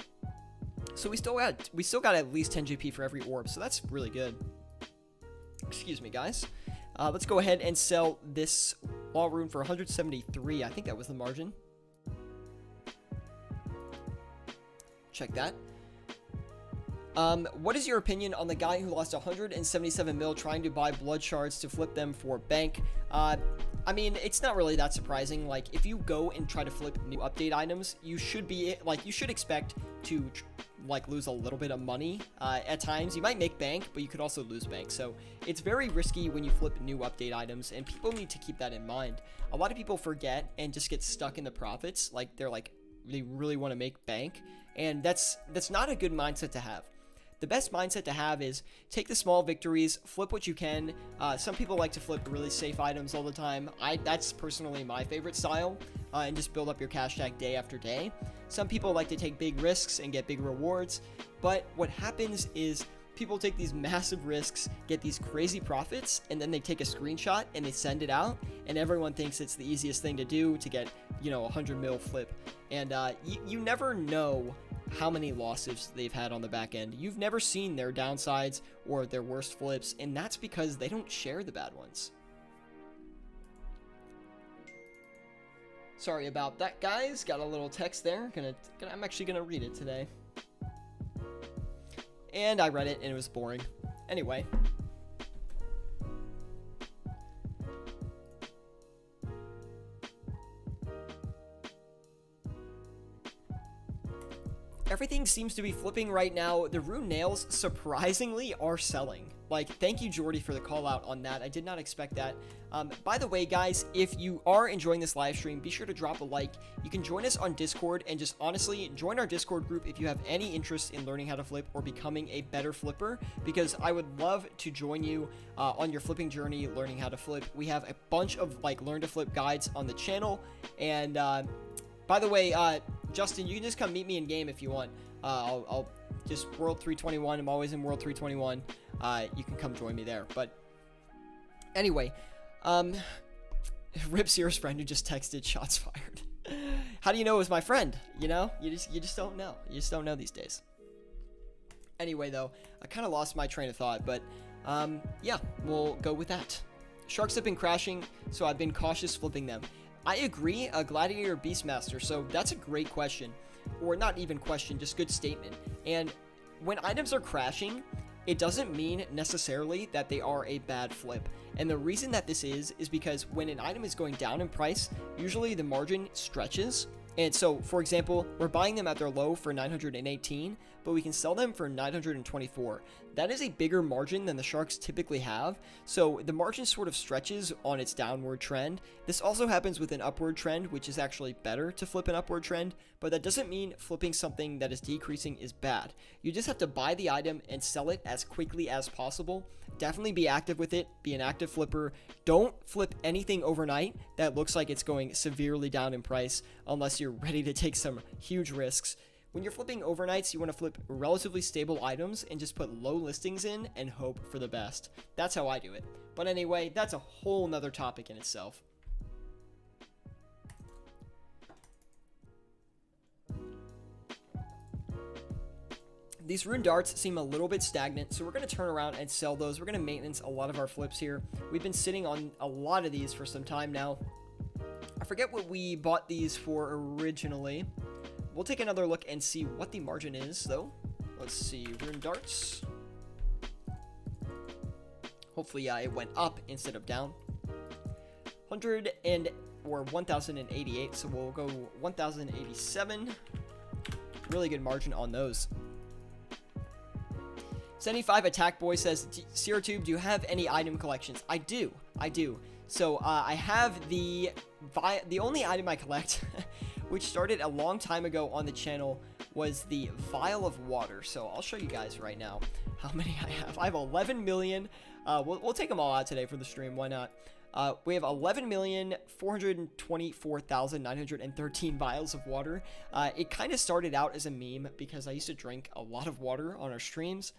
so we still got at least 10 GP for every orb, so that's really good. Excuse me, guys. Let's go ahead and sell this wall rune for 173. I think that was the margin. Check that. What is your opinion on the guy who lost 177 mil trying to buy blood shards to flip them for bank? I mean, it's not really that surprising. Like, if you go and try to flip new update items, you should expect to lose a little bit of money. At times you might make bank, but you could also lose bank, so it's very risky when you flip new update items, and people need to keep that in mind. A lot of people forget and just get stuck in the profits, they really want to make bank, and that's not a good mindset to have. The best mindset to have is take the small victories, flip what you can. Some people like to flip really safe items all the time. That's personally my favorite style, and just build up your cash tag day after day. Some people like to take big risks and get big rewards, but what happens is people take these massive risks, get these crazy profits, and then they take a screenshot and they send it out, and everyone thinks it's the easiest thing to do to get, 100 mil flip. And you never know how many losses they've had on the back end. You've never seen their downsides or their worst flips, and that's because they don't share the bad ones. Sorry about that, guys. Got a little text there. I'm actually gonna read it today. And I read it and it was boring. Anyway. Everything seems to be flipping right now. The rune nails, surprisingly, are selling. Thank you, Jordy, for the call out on that. I did not expect that. By the way, guys, if you are enjoying this live stream, be sure to drop a like. You can join us on Discord, and just honestly join our Discord group if you have any interest in learning how to flip or becoming a better flipper, because I would love to join you on your flipping journey, learning how to flip. We have a bunch of learn to flip guides on the channel, and by the way, Justin, you can just come meet me in game if you want. I'll just World 321. I'm always in World 321. You can come join me there. But anyway, Rip Sears friend who just texted shots fired. How do you know it was my friend? You just don't know. You just don't know these days. Anyway, though, I kind of lost my train of thought, but yeah, we'll go with that. Sharks have been crashing, so I've been cautious flipping them. I agree, a Gladiator Beastmaster, so that's a great question. Or not even question, just good statement. And when items are crashing, it doesn't mean necessarily that they are a bad flip. And the reason that this is because when an item is going down in price, usually the margin stretches. And so, for example, we're buying them at their low for 918, but we can sell them for 924. That is a bigger margin than the Sharks typically have, so the margin sort of stretches on its downward trend. This also happens with an upward trend, which is actually better to flip an upward trend, but that doesn't mean flipping something that is decreasing is bad. You just have to buy the item and sell it as quickly as possible. Definitely be active with it, be an active flipper. Don't flip anything overnight that looks like it's going severely down in price unless you're ready to take some huge risks. When you're flipping overnights, you want to flip relatively stable items and just put low listings in and hope for the best. That's how I do it. But anyway, that's a whole nother topic in itself. These rune darts seem a little bit stagnant, so we're going to turn around and sell those. We're going to maintenance a lot of our flips here. We've been sitting on a lot of these for some time now. I forget what we bought these for originally. we'll take another look and see what the margin is, though. Let's see, rune darts. Hopefully, it went up instead of down. 1088, so we'll go 1087. Really good margin on those. 75 Attack Boy says, Syratube, do you have any item collections? I do. So I have the only item I collect, which started a long time ago on the channel, was the Vial of Water. So I'll show you guys right now how many I have. I have 11 million. We'll take them all out today for the stream. Why not? We have 11,424,913 vials of water. It kind of started out as a meme because I used to drink a lot of water on our streams,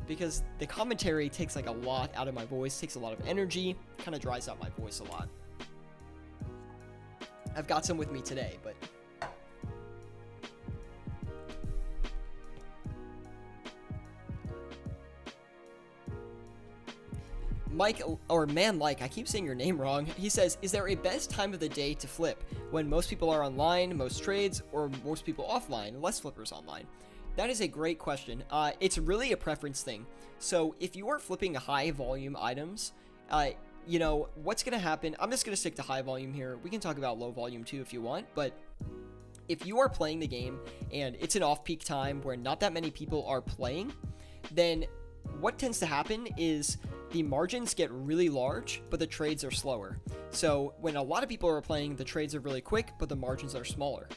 because the commentary takes like a lot out of my voice, takes a lot of energy, kind of dries out my voice a lot. I've got some with me today, but Mike, or Man-like, I keep saying your name wrong. He says, is there a best time of the day to flip? When most people are online, most trades, or most people offline, less flippers online? That is a great question. It's really a preference thing. So if you are flipping high volume items, you know, what's going to happen? I'm just going to stick to high volume here. We can talk about low volume too if you want, but if you are playing the game and it's an off-peak time where not that many people are playing, then what tends to happen is the margins get really large, but the trades are slower. So when a lot of people are playing, the trades are really quick, but the margins are smaller.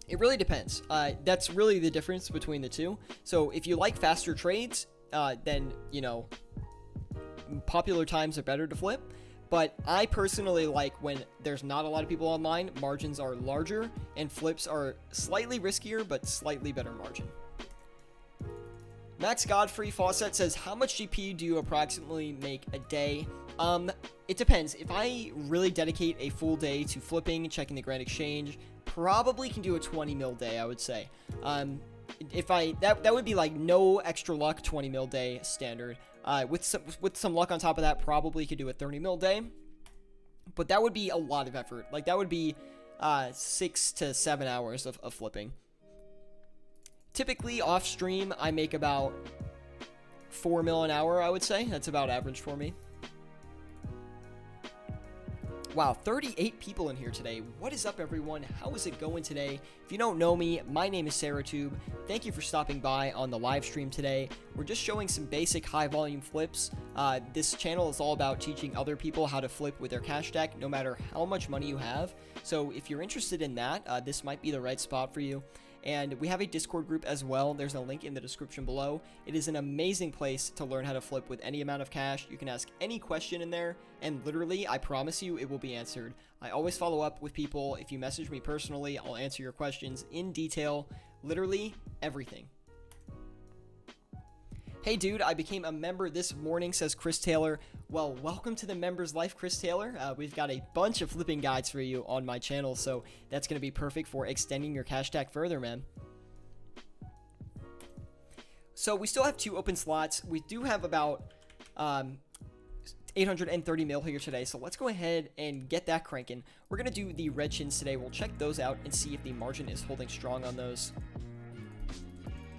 It really depends. That's really the difference between the two. So if you like faster trades, then, you know, popular times are better to flip. But I personally like when there's not a lot of people online, margins are larger, and flips are slightly riskier, but slightly better margin. Max Godfrey Fawcett says, how much GP do you approximately make a day? It depends. If I really dedicate a full day to flipping, checking the Grand Exchange, probably can do a 20 mil day, I would say. That would be like no extra luck, 20 mil day standard. With some luck on top of that, probably could do a 30 mil day. But that would be a lot of effort. Like, that would be 6 to 7 hours of flipping. Typically, off stream, I make about 4 mil an hour, I would say. That's about average for me. Wow, 38 people in here today. What is up, everyone? How is it going today? If you don't know me, my name is Syratube. Thank you for stopping by on the live stream today. We're just showing some basic high-volume flips. This channel is all about teaching other people how to flip with their cash stack, no matter how much money you have. So if you're interested in that, this might be the right spot for you. And we have a Discord group as well. There's a link in the description below. It is an amazing place to learn how to flip with any amount of cash. You can ask any question in there, and literally, I promise you, it will be answered. I always follow up with people. If you message me personally, I'll answer your questions in detail. Literally, everything. Hey dude, I became a member this morning, says Chris Taylor. Well, welcome to the member's life, Chris Taylor. We've got a bunch of flipping guides for you on my channel, so that's going to be perfect for extending your cash stack further, man. So we still have 2 open slots. We do have about 830 mil here today, so let's go ahead and get that cranking. We're going to do the red chins today. We'll check those out and see if the margin is holding strong on those.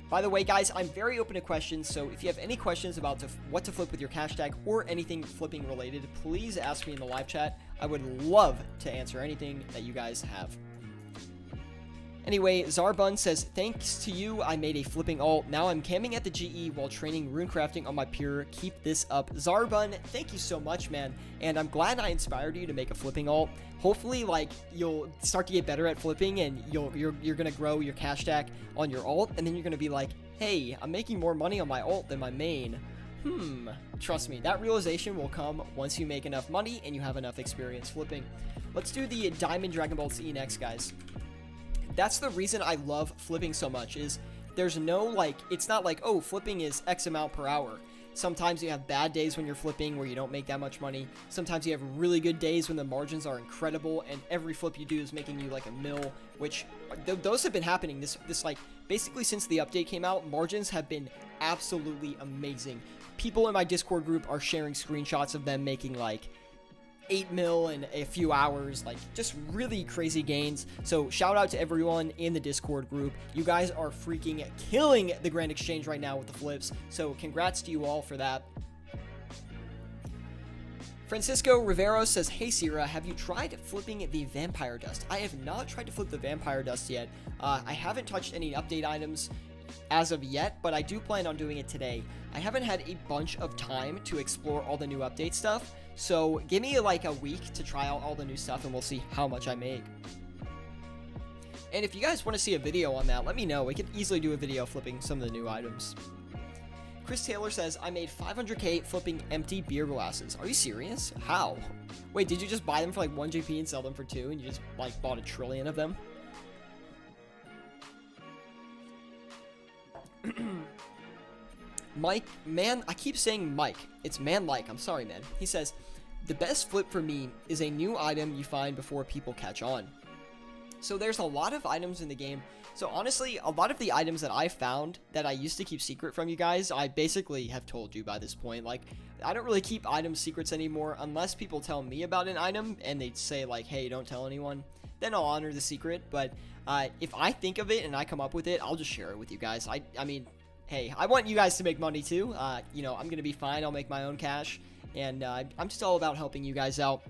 By the way, guys, I'm very open to questions, so if you have any questions about what to flip with your cash tag or anything flipping related, please ask me in the live chat. I would love to answer anything that you guys have. Anyway, Zarbun says, thanks to you, I made a flipping alt. Now I'm camping at the GE while training runecrafting on my pure. Keep this up. Zarbun, thank you so much, man. And I'm glad I inspired you to make a flipping alt. Hopefully, like, you'll start to get better at flipping and you're going to grow your cash stack on your alt. And then you're going to be like, hey, I'm making more money on my alt than my main. Trust me, that realization will come once you make enough money and you have enough experience flipping. Let's do the Diamond Dragon Ball Z next, guys. That's the reason I love flipping so much, is there's no, like, it's not like, oh, flipping is X amount per hour. Sometimes you have bad days when you're flipping where you don't make that much money. Sometimes you have really good days when the margins are incredible and every flip you do is making you like a mil, which those have been happening. This like, basically since the update came out, margins have been absolutely amazing. People in my Discord group are sharing screenshots of them making like 8 mil in a few hours, like just really crazy gains. So shout out to everyone in the Discord group. You guys are freaking killing the Grand Exchange right now with the flips. So congrats to you all for that. Francisco Rivero says, hey Sierra, have you tried flipping the Vampire Dust? I have not tried to flip the Vampire Dust yet. I haven't touched any update items as of yet, but I do plan on doing it today. I haven't had a bunch of time to explore all the new update stuff, so give me like a week to try out all the new stuff and we'll see how much I make. And if you guys want to see a video on that, let me know. We could easily do a video flipping some of the new items. Chris Taylor says, I made 500k flipping empty beer glasses. Are you serious? How? Wait, did you just buy them for like 1 GP and sell them for 2 and you just like bought a trillion of them? Mike, man, I keep saying Mike. It's man-like. I'm sorry, man. He says, the best flip for me is a new item you find before people catch on. So there's a lot of items in the game. So honestly, a lot of the items that I found that I used to keep secret from you guys, I basically have told you by this point. Like, I don't really keep item secrets anymore unless people tell me about an item and they say like, hey, don't tell anyone. Then I'll honor the secret. But if I think of it and I come up with it, I'll just share it with you guys. I mean, hey, I want you guys to make money too. You know, I'm going to be fine. I'll make my own cash. And I'm just all about helping you guys out.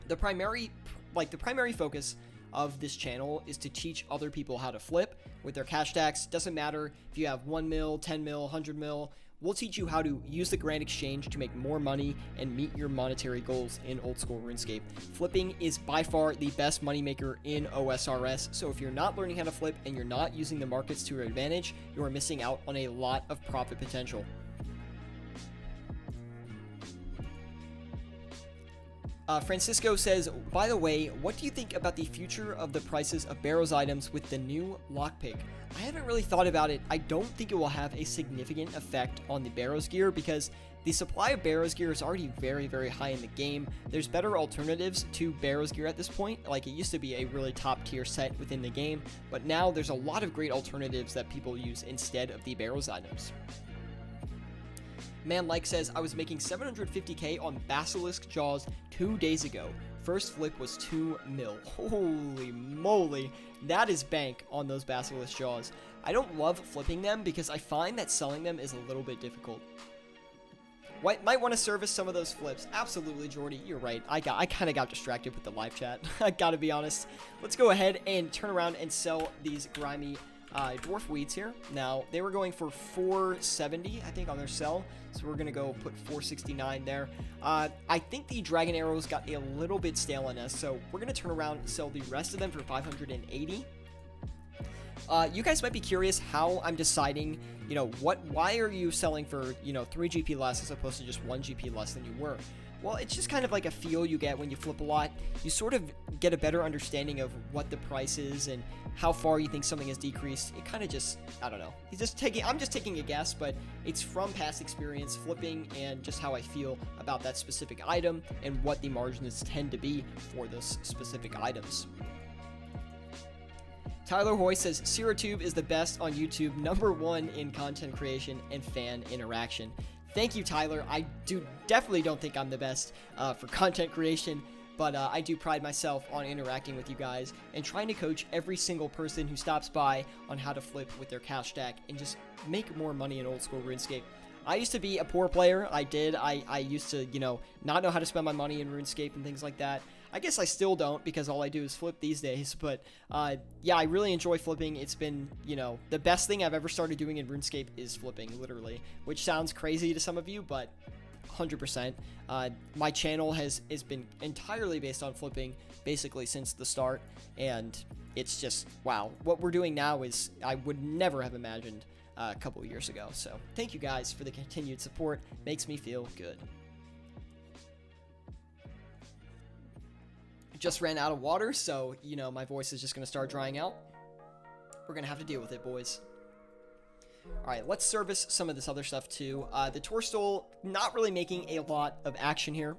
The primary focus of this channel is to teach other people how to flip with their cash stacks. Doesn't matter if you have 1 mil, 10 mil, 100 mil. We'll teach you how to use the Grand Exchange to make more money and meet your monetary goals in old school RuneScape. Flipping is by far the best moneymaker in OSRS, so if you're not learning how to flip and you're not using the markets to your advantage, you are missing out on a lot of profit potential. Francisco says, by the way, what do you think about the future of the prices of Barrows items with the new lockpick? I haven't really thought about it. I don't think it will have a significant effect on the Barrows gear because the supply of Barrows gear is already very, very high in the game. There's better alternatives to Barrows gear at this point. Like, it used to be a really top tier set within the game, but now there's a lot of great alternatives that people use instead of the Barrows items. Man Like says, I was making 750k on Basilisk Jaws 2 days ago. First flip was 2 mil. Holy moly, that is bank on those Basilisk Jaws. I don't love flipping them because I find that selling them is a little bit difficult. Might want to service some of those flips. Absolutely, Jordy, you're right. I kind of got distracted with the live chat. I gotta be honest. Let's go ahead and turn around and sell these grimy dwarf weeds here. Now, they were going for 470, I think, on their sell. So we're going to go put 469 there. I think the dragon arrows got a little bit stale on us. So we're going to turn around and sell the rest of them for 580. You guys might be curious how I'm deciding, you know, why are you selling for, you know, 3 GP less as opposed to just 1 GP less than you were? Well, it's just kind of like a feel you get when you flip a lot. You sort of get a better understanding of what the price is and how far you think something has decreased. It kind of just, I don't know. I'm just taking a guess, but it's from past experience flipping and just how I feel about that specific item and what the margins tend to be for those specific items. Tyler Hoy says, Syratube is the best on YouTube, #1 in content creation and fan interaction. Thank you, Tyler. I definitely don't think I'm the best for content creation, but I do pride myself on interacting with you guys and trying to coach every single person who stops by on how to flip with their cash stack and just make more money in old school RuneScape. I used to be a poor player. I used to, you know, not know how to spend my money in RuneScape and things like that. I guess I still don't because all I do is flip these days, but yeah, I really enjoy flipping. It's been, you know, the best thing I've ever started doing in RuneScape is flipping, literally, which sounds crazy to some of you, but 100%. My channel has been entirely based on flipping basically since the start, and it's just, wow. What we're doing now is I would never have imagined a couple years ago, so thank you guys for the continued support. Makes me feel good. Just ran out of water, so, you know, my voice is just going to start drying out. We're going to have to deal with it, boys. Alright, let's service some of this other stuff, too. The Torstol, not really making a lot of action here.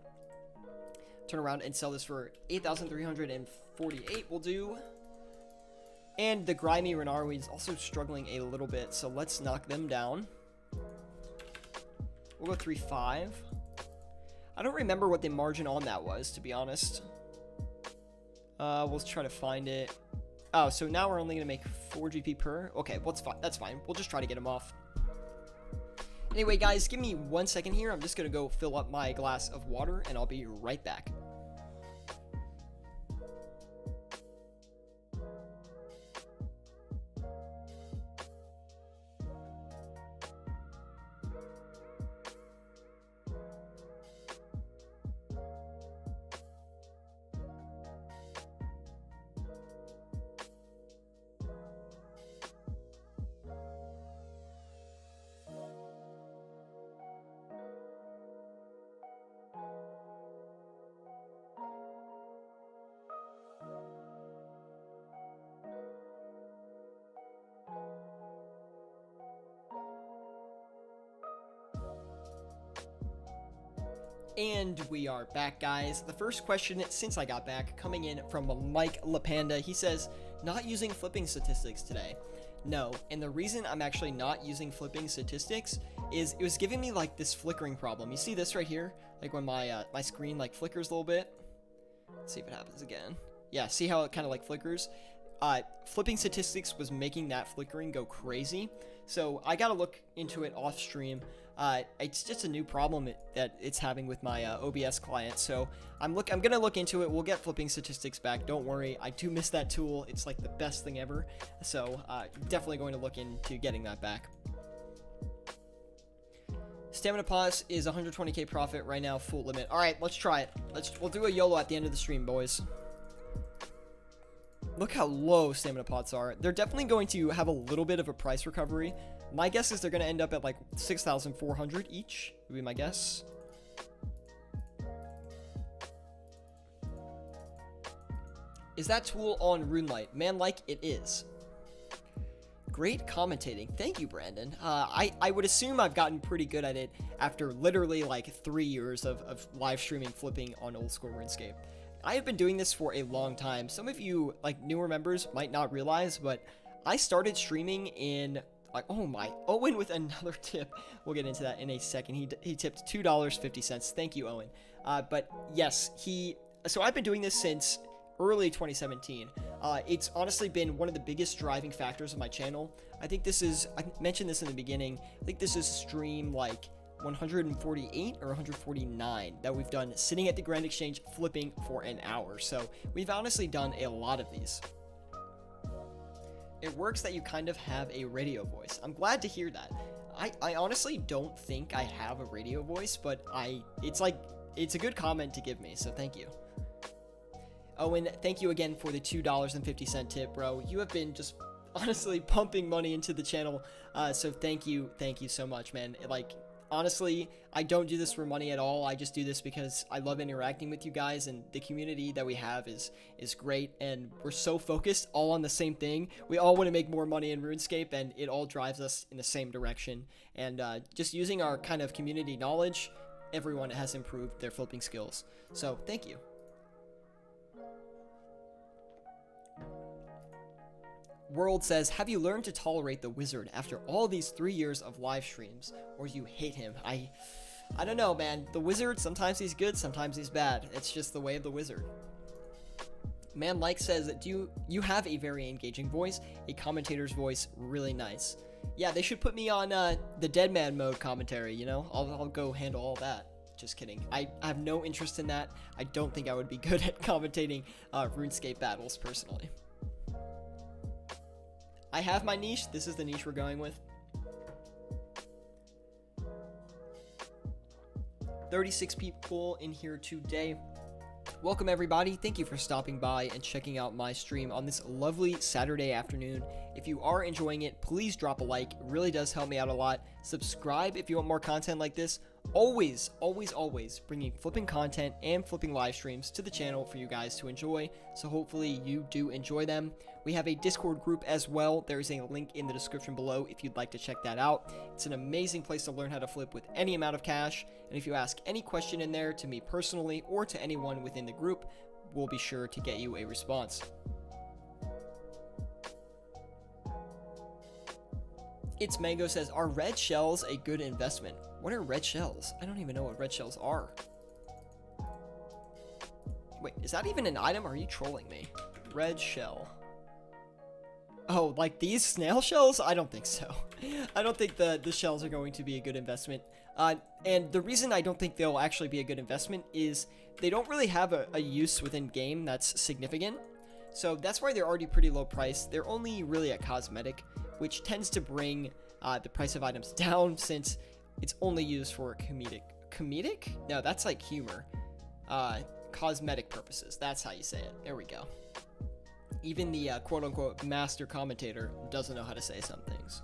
Turn around and sell this for 8,348 will do. And the Grimy Renarweed is also struggling a little bit, so let's knock them down. We'll go 3-5. I don't remember what the margin on that was, to be honest. We'll try to find it. Oh, so now we're only going to make 4 GP per. Okay, well, that's fine. We'll just try to get him off. Anyway, guys, give me 1 second here. I'm just going to go fill up my glass of water, and I'll be right back. And we are back, guys. The first question since I got back, coming in from Mike LaPanda. He says, not using flipping statistics today. No, and the reason I'm actually not using flipping statistics is it was giving me like this flickering problem. You see this right here? Like when my my screen like flickers a little bit. Let's see if it happens again. Yeah, see how it kind of like flickers? Flipping statistics was making that flickering go crazy. So I gotta look into it off stream. It's just a new problem that it's having with my OBS client. So I'm gonna look into it. We'll get flipping statistics back. Don't worry. I do miss that tool. It's like the best thing ever. So definitely going to look into getting that back. Stamina pause is 120k profit right now, full limit. All right, let's try it. We'll do a YOLO at the end of the stream, boys. Look how low stamina pots are. They're definitely going to have a little bit of a price recovery. My guess is they're going to end up at like 6,400 each, would be my guess. Is that tool on RuneLite? Man, like it is. Great commentating. Thank you, Brandon. I would assume I've gotten pretty good at it after literally like 3 years of live streaming flipping on old school RuneScape. I have been doing this for a long time. Some of you, like newer members, might not realize, but I started streaming in, like, oh my, Owen with another tip. We'll get into that in a second. He tipped $2.50. Thank you, Owen. But yes, so I've been doing this since early 2017. It's honestly been one of the biggest driving factors of my channel. I mentioned this in the beginning. I think this is stream like 148 or 149 that we've done sitting at the Grand Exchange flipping for an hour. So we've honestly done a lot of these. It works that you kind of have a radio voice. I'm glad to hear that. I honestly don't think I have a radio voice, but it's a good comment to give me, so thank you. Owen, thank you again for the $2.50 tip, bro. You have been just honestly pumping money into the channel, so thank you so much, man. Honestly, I don't do this for money at all. I just do this because I love interacting with you guys, and the community that we have is great, and we're so focused all on the same thing. We all want to make more money in RuneScape, and it all drives us in the same direction. And just using our kind of community knowledge, everyone has improved their flipping skills. So thank you. World says, have you learned to tolerate the wizard after all these 3 years of live streams, or you hate him? I don't know, man. The wizard, sometimes he's good, sometimes he's bad. It's just the way of the wizard. Man Like says, you have a very engaging voice, a commentator's voice, really nice. Yeah, they should put me on the dead man mode commentary, you know? I'll go handle all that. Just kidding. I have no interest in that. I don't think I would be good at commentating RuneScape battles personally. I have my niche. This is the niche we're going with. 36 people in here today. Welcome, everybody. Thank you for stopping by and checking out my stream on this lovely Saturday afternoon. If you are enjoying it, please drop a like. It really does help me out a lot. Subscribe if you want more content like this. Always bringing flipping content and flipping live streams to the channel for you guys to enjoy. So hopefully you do enjoy them. We have a Discord group as well. There is a link in the description below if you'd like to check that out. It's an amazing place to learn how to flip with any amount of cash. And if you ask any question in there to me personally or to anyone within the group, we'll be sure to get you a response. It's Mango says, are red shells a good investment? What are red shells? I don't even know what red shells are. Wait, is that even an item? Or are you trolling me? Red shell. Oh, like these snail shells? I don't think so. I don't think the shells are going to be a good investment. And the reason I don't think they'll actually be a good investment is they don't really have a use within game that's significant. So that's why they're already pretty low price. They're only really a cosmetic, which tends to bring the price of items down since it's only used for comedic? No, that's like humor. Cosmetic purposes. That's how you say it. There we go. Even the quote-unquote master commentator doesn't know how to say some things.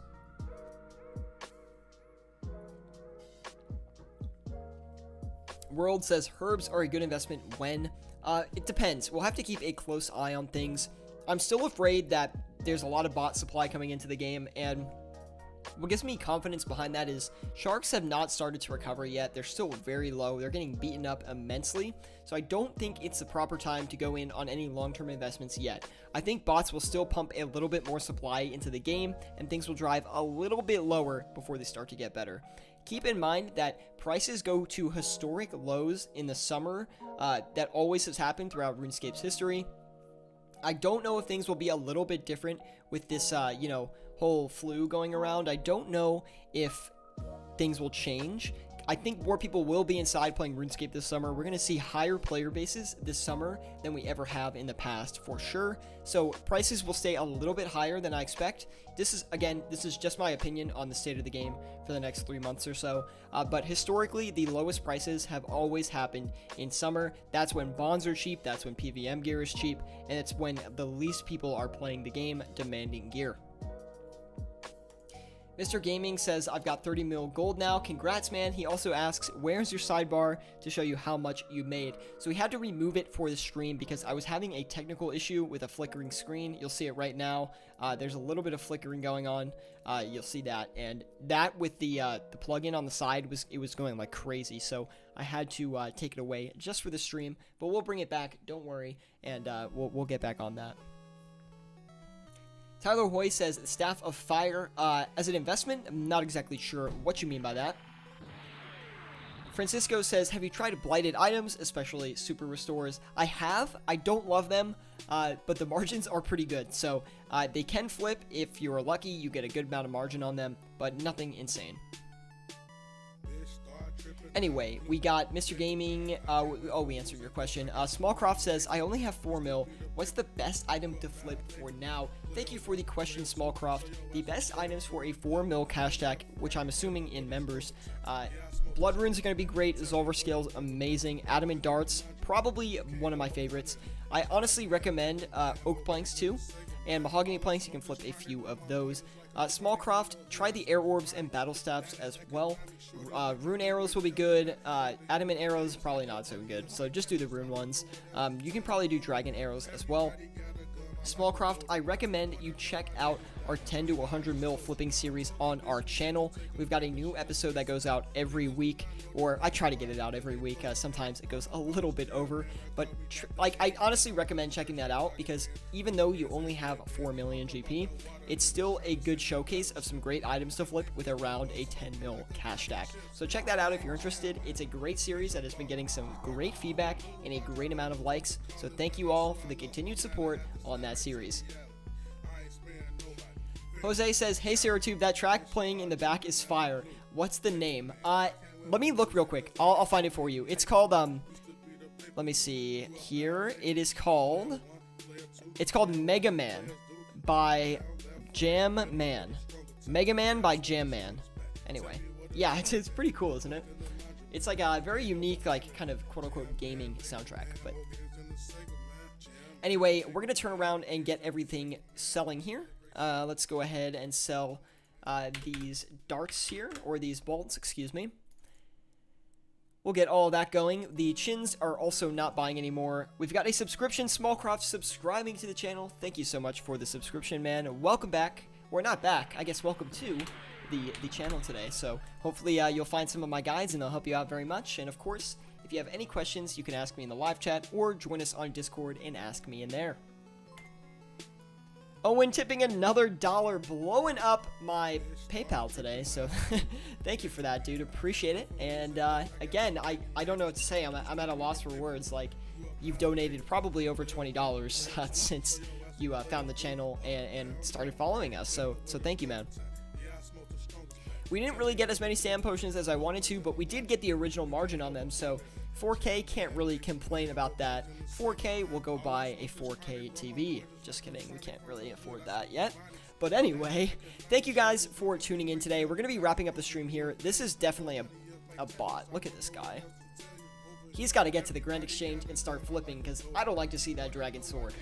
World says herbs are a good investment when? It depends. We'll have to keep a close eye on things. I'm still afraid that there's a lot of bot supply coming into the game, and what gives me confidence behind that is sharks have not started to recover yet. They're still very low. They're getting beaten up immensely. So I don't think it's the proper time to go in on any long-term investments yet. I think bots will still pump a little bit more supply into the game, and things will drive a little bit lower before they start to get better. Keep in mind that prices go to historic lows in the summer. That always has happened throughout RuneScape's history. I don't know if things will be a little bit different with this, whole flu going around. I don't know if things will change. I think more people will be inside playing RuneScape this summer. We're going to see higher player bases this summer than we ever have in the past, for sure. So prices will stay a little bit higher than I expect. This is just my opinion on the state of the game for the next 3 months or so. But historically, the lowest prices have always happened in summer. That's when bonds are cheap. That's when PVM gear is cheap. And it's when the least people are playing the game demanding gear. Mr. Gaming says, I've got 30 mil gold now. Congrats, man. He also asks, where's your sidebar to show you how much you made? So we had to remove it for the stream because I was having a technical issue with a flickering screen. You'll see it right now. There's a little bit of flickering going on. You'll see that. And that with the plugin on the side, it was going like crazy. So I had to take it away just for the stream. But we'll bring it back. Don't worry. And we'll get back on that. Tyler Hoy says, Staff of Fire, as an investment? I'm not exactly sure what you mean by that. Francisco says, have you tried blighted items, especially super restores? I have. I don't love them, but the margins are pretty good. So they can flip. If you're lucky, you get a good amount of margin on them, but nothing insane. Anyway, we got Mr. Gaming. We answered your question. Smallcroft says, I only have 4 mil. What's the best item to flip for now? Thank you for the question, Smallcroft. The best items for a 4 mil cash stack, which I'm assuming in members. Blood runes are going to be great. Zolver scales, amazing. Adamant darts, probably one of my favorites. I honestly recommend oak planks too. And mahogany planks, you can flip a few of those. Smallcroft, try the air orbs and battle staffs as well. Rune arrows will be good. Adamant arrows, probably not so good. So just do the rune ones. You can probably do dragon arrows as well. Smallcroft, I recommend you check out our 10 to 100 mil flipping series on our channel. We've got a new episode that goes out every week, or I try to get it out every week. Sometimes it goes a little bit over, but I honestly recommend checking that out because even though you only have 4 million GP, it's still a good showcase of some great items to flip with around a 10 mil cash stack. So check that out if you're interested. It's a great series that has been getting some great feedback and a great amount of likes. So thank you all for the continued support on that series. Jose says, hey Syratube, that track playing in the back is fire. What's the name? Let me look real quick. I'll find it for you. It's called, let me see here. It's called Mega Man by Jam Man. Mega Man by Jam Man. Anyway, yeah, it's pretty cool, isn't it? It's like a very unique, like, kind of quote-unquote gaming soundtrack, but anyway, we're going to turn around and get everything selling here. Let's go ahead and sell these darts here, or these bolts, excuse me. We'll get all that going. The chins are also not buying anymore. We've got a subscription, Smallcroft, subscribing to the channel. Thank you so much for the subscription, man. Welcome back. We're not back. I guess welcome to the channel today. So hopefully you'll find some of my guides and they'll help you out very much. And of course, if you have any questions, you can ask me in the live chat or join us on Discord and ask me in there. Owen tipping another $1, blowing up my PayPal today. So thank you for that, dude. Appreciate it. And again, I don't know what to say. I'm at a loss for words. Like, you've donated probably over $20 since you found the channel and started following us. So thank you, man. We didn't really get as many sand potions as I wanted to, but we did get the original margin on them, so 4K can't really complain about that. 4K, we'll go buy a 4K TV. Just kidding, we can't really afford that yet. But anyway, thank you guys for tuning in today. We're going to be wrapping up the stream here. This is definitely a bot. Look at this guy. He's got to get to the Grand Exchange and start flipping, because I don't like to see that Dragon Sword.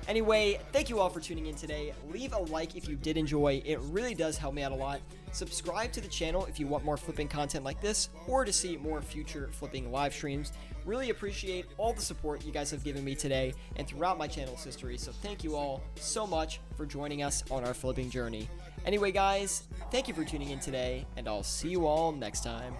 Anyway, thank you all for tuning in today. Leave a like if you did enjoy. It really does help me out a lot. Subscribe to the channel if you want more flipping content like this, or to see more future flipping live streams. Really appreciate all the support you guys have given me today and throughout my channel's history. So thank you all so much for joining us on our flipping journey. Anyway, guys, thank you for tuning in today, and I'll see you all next time.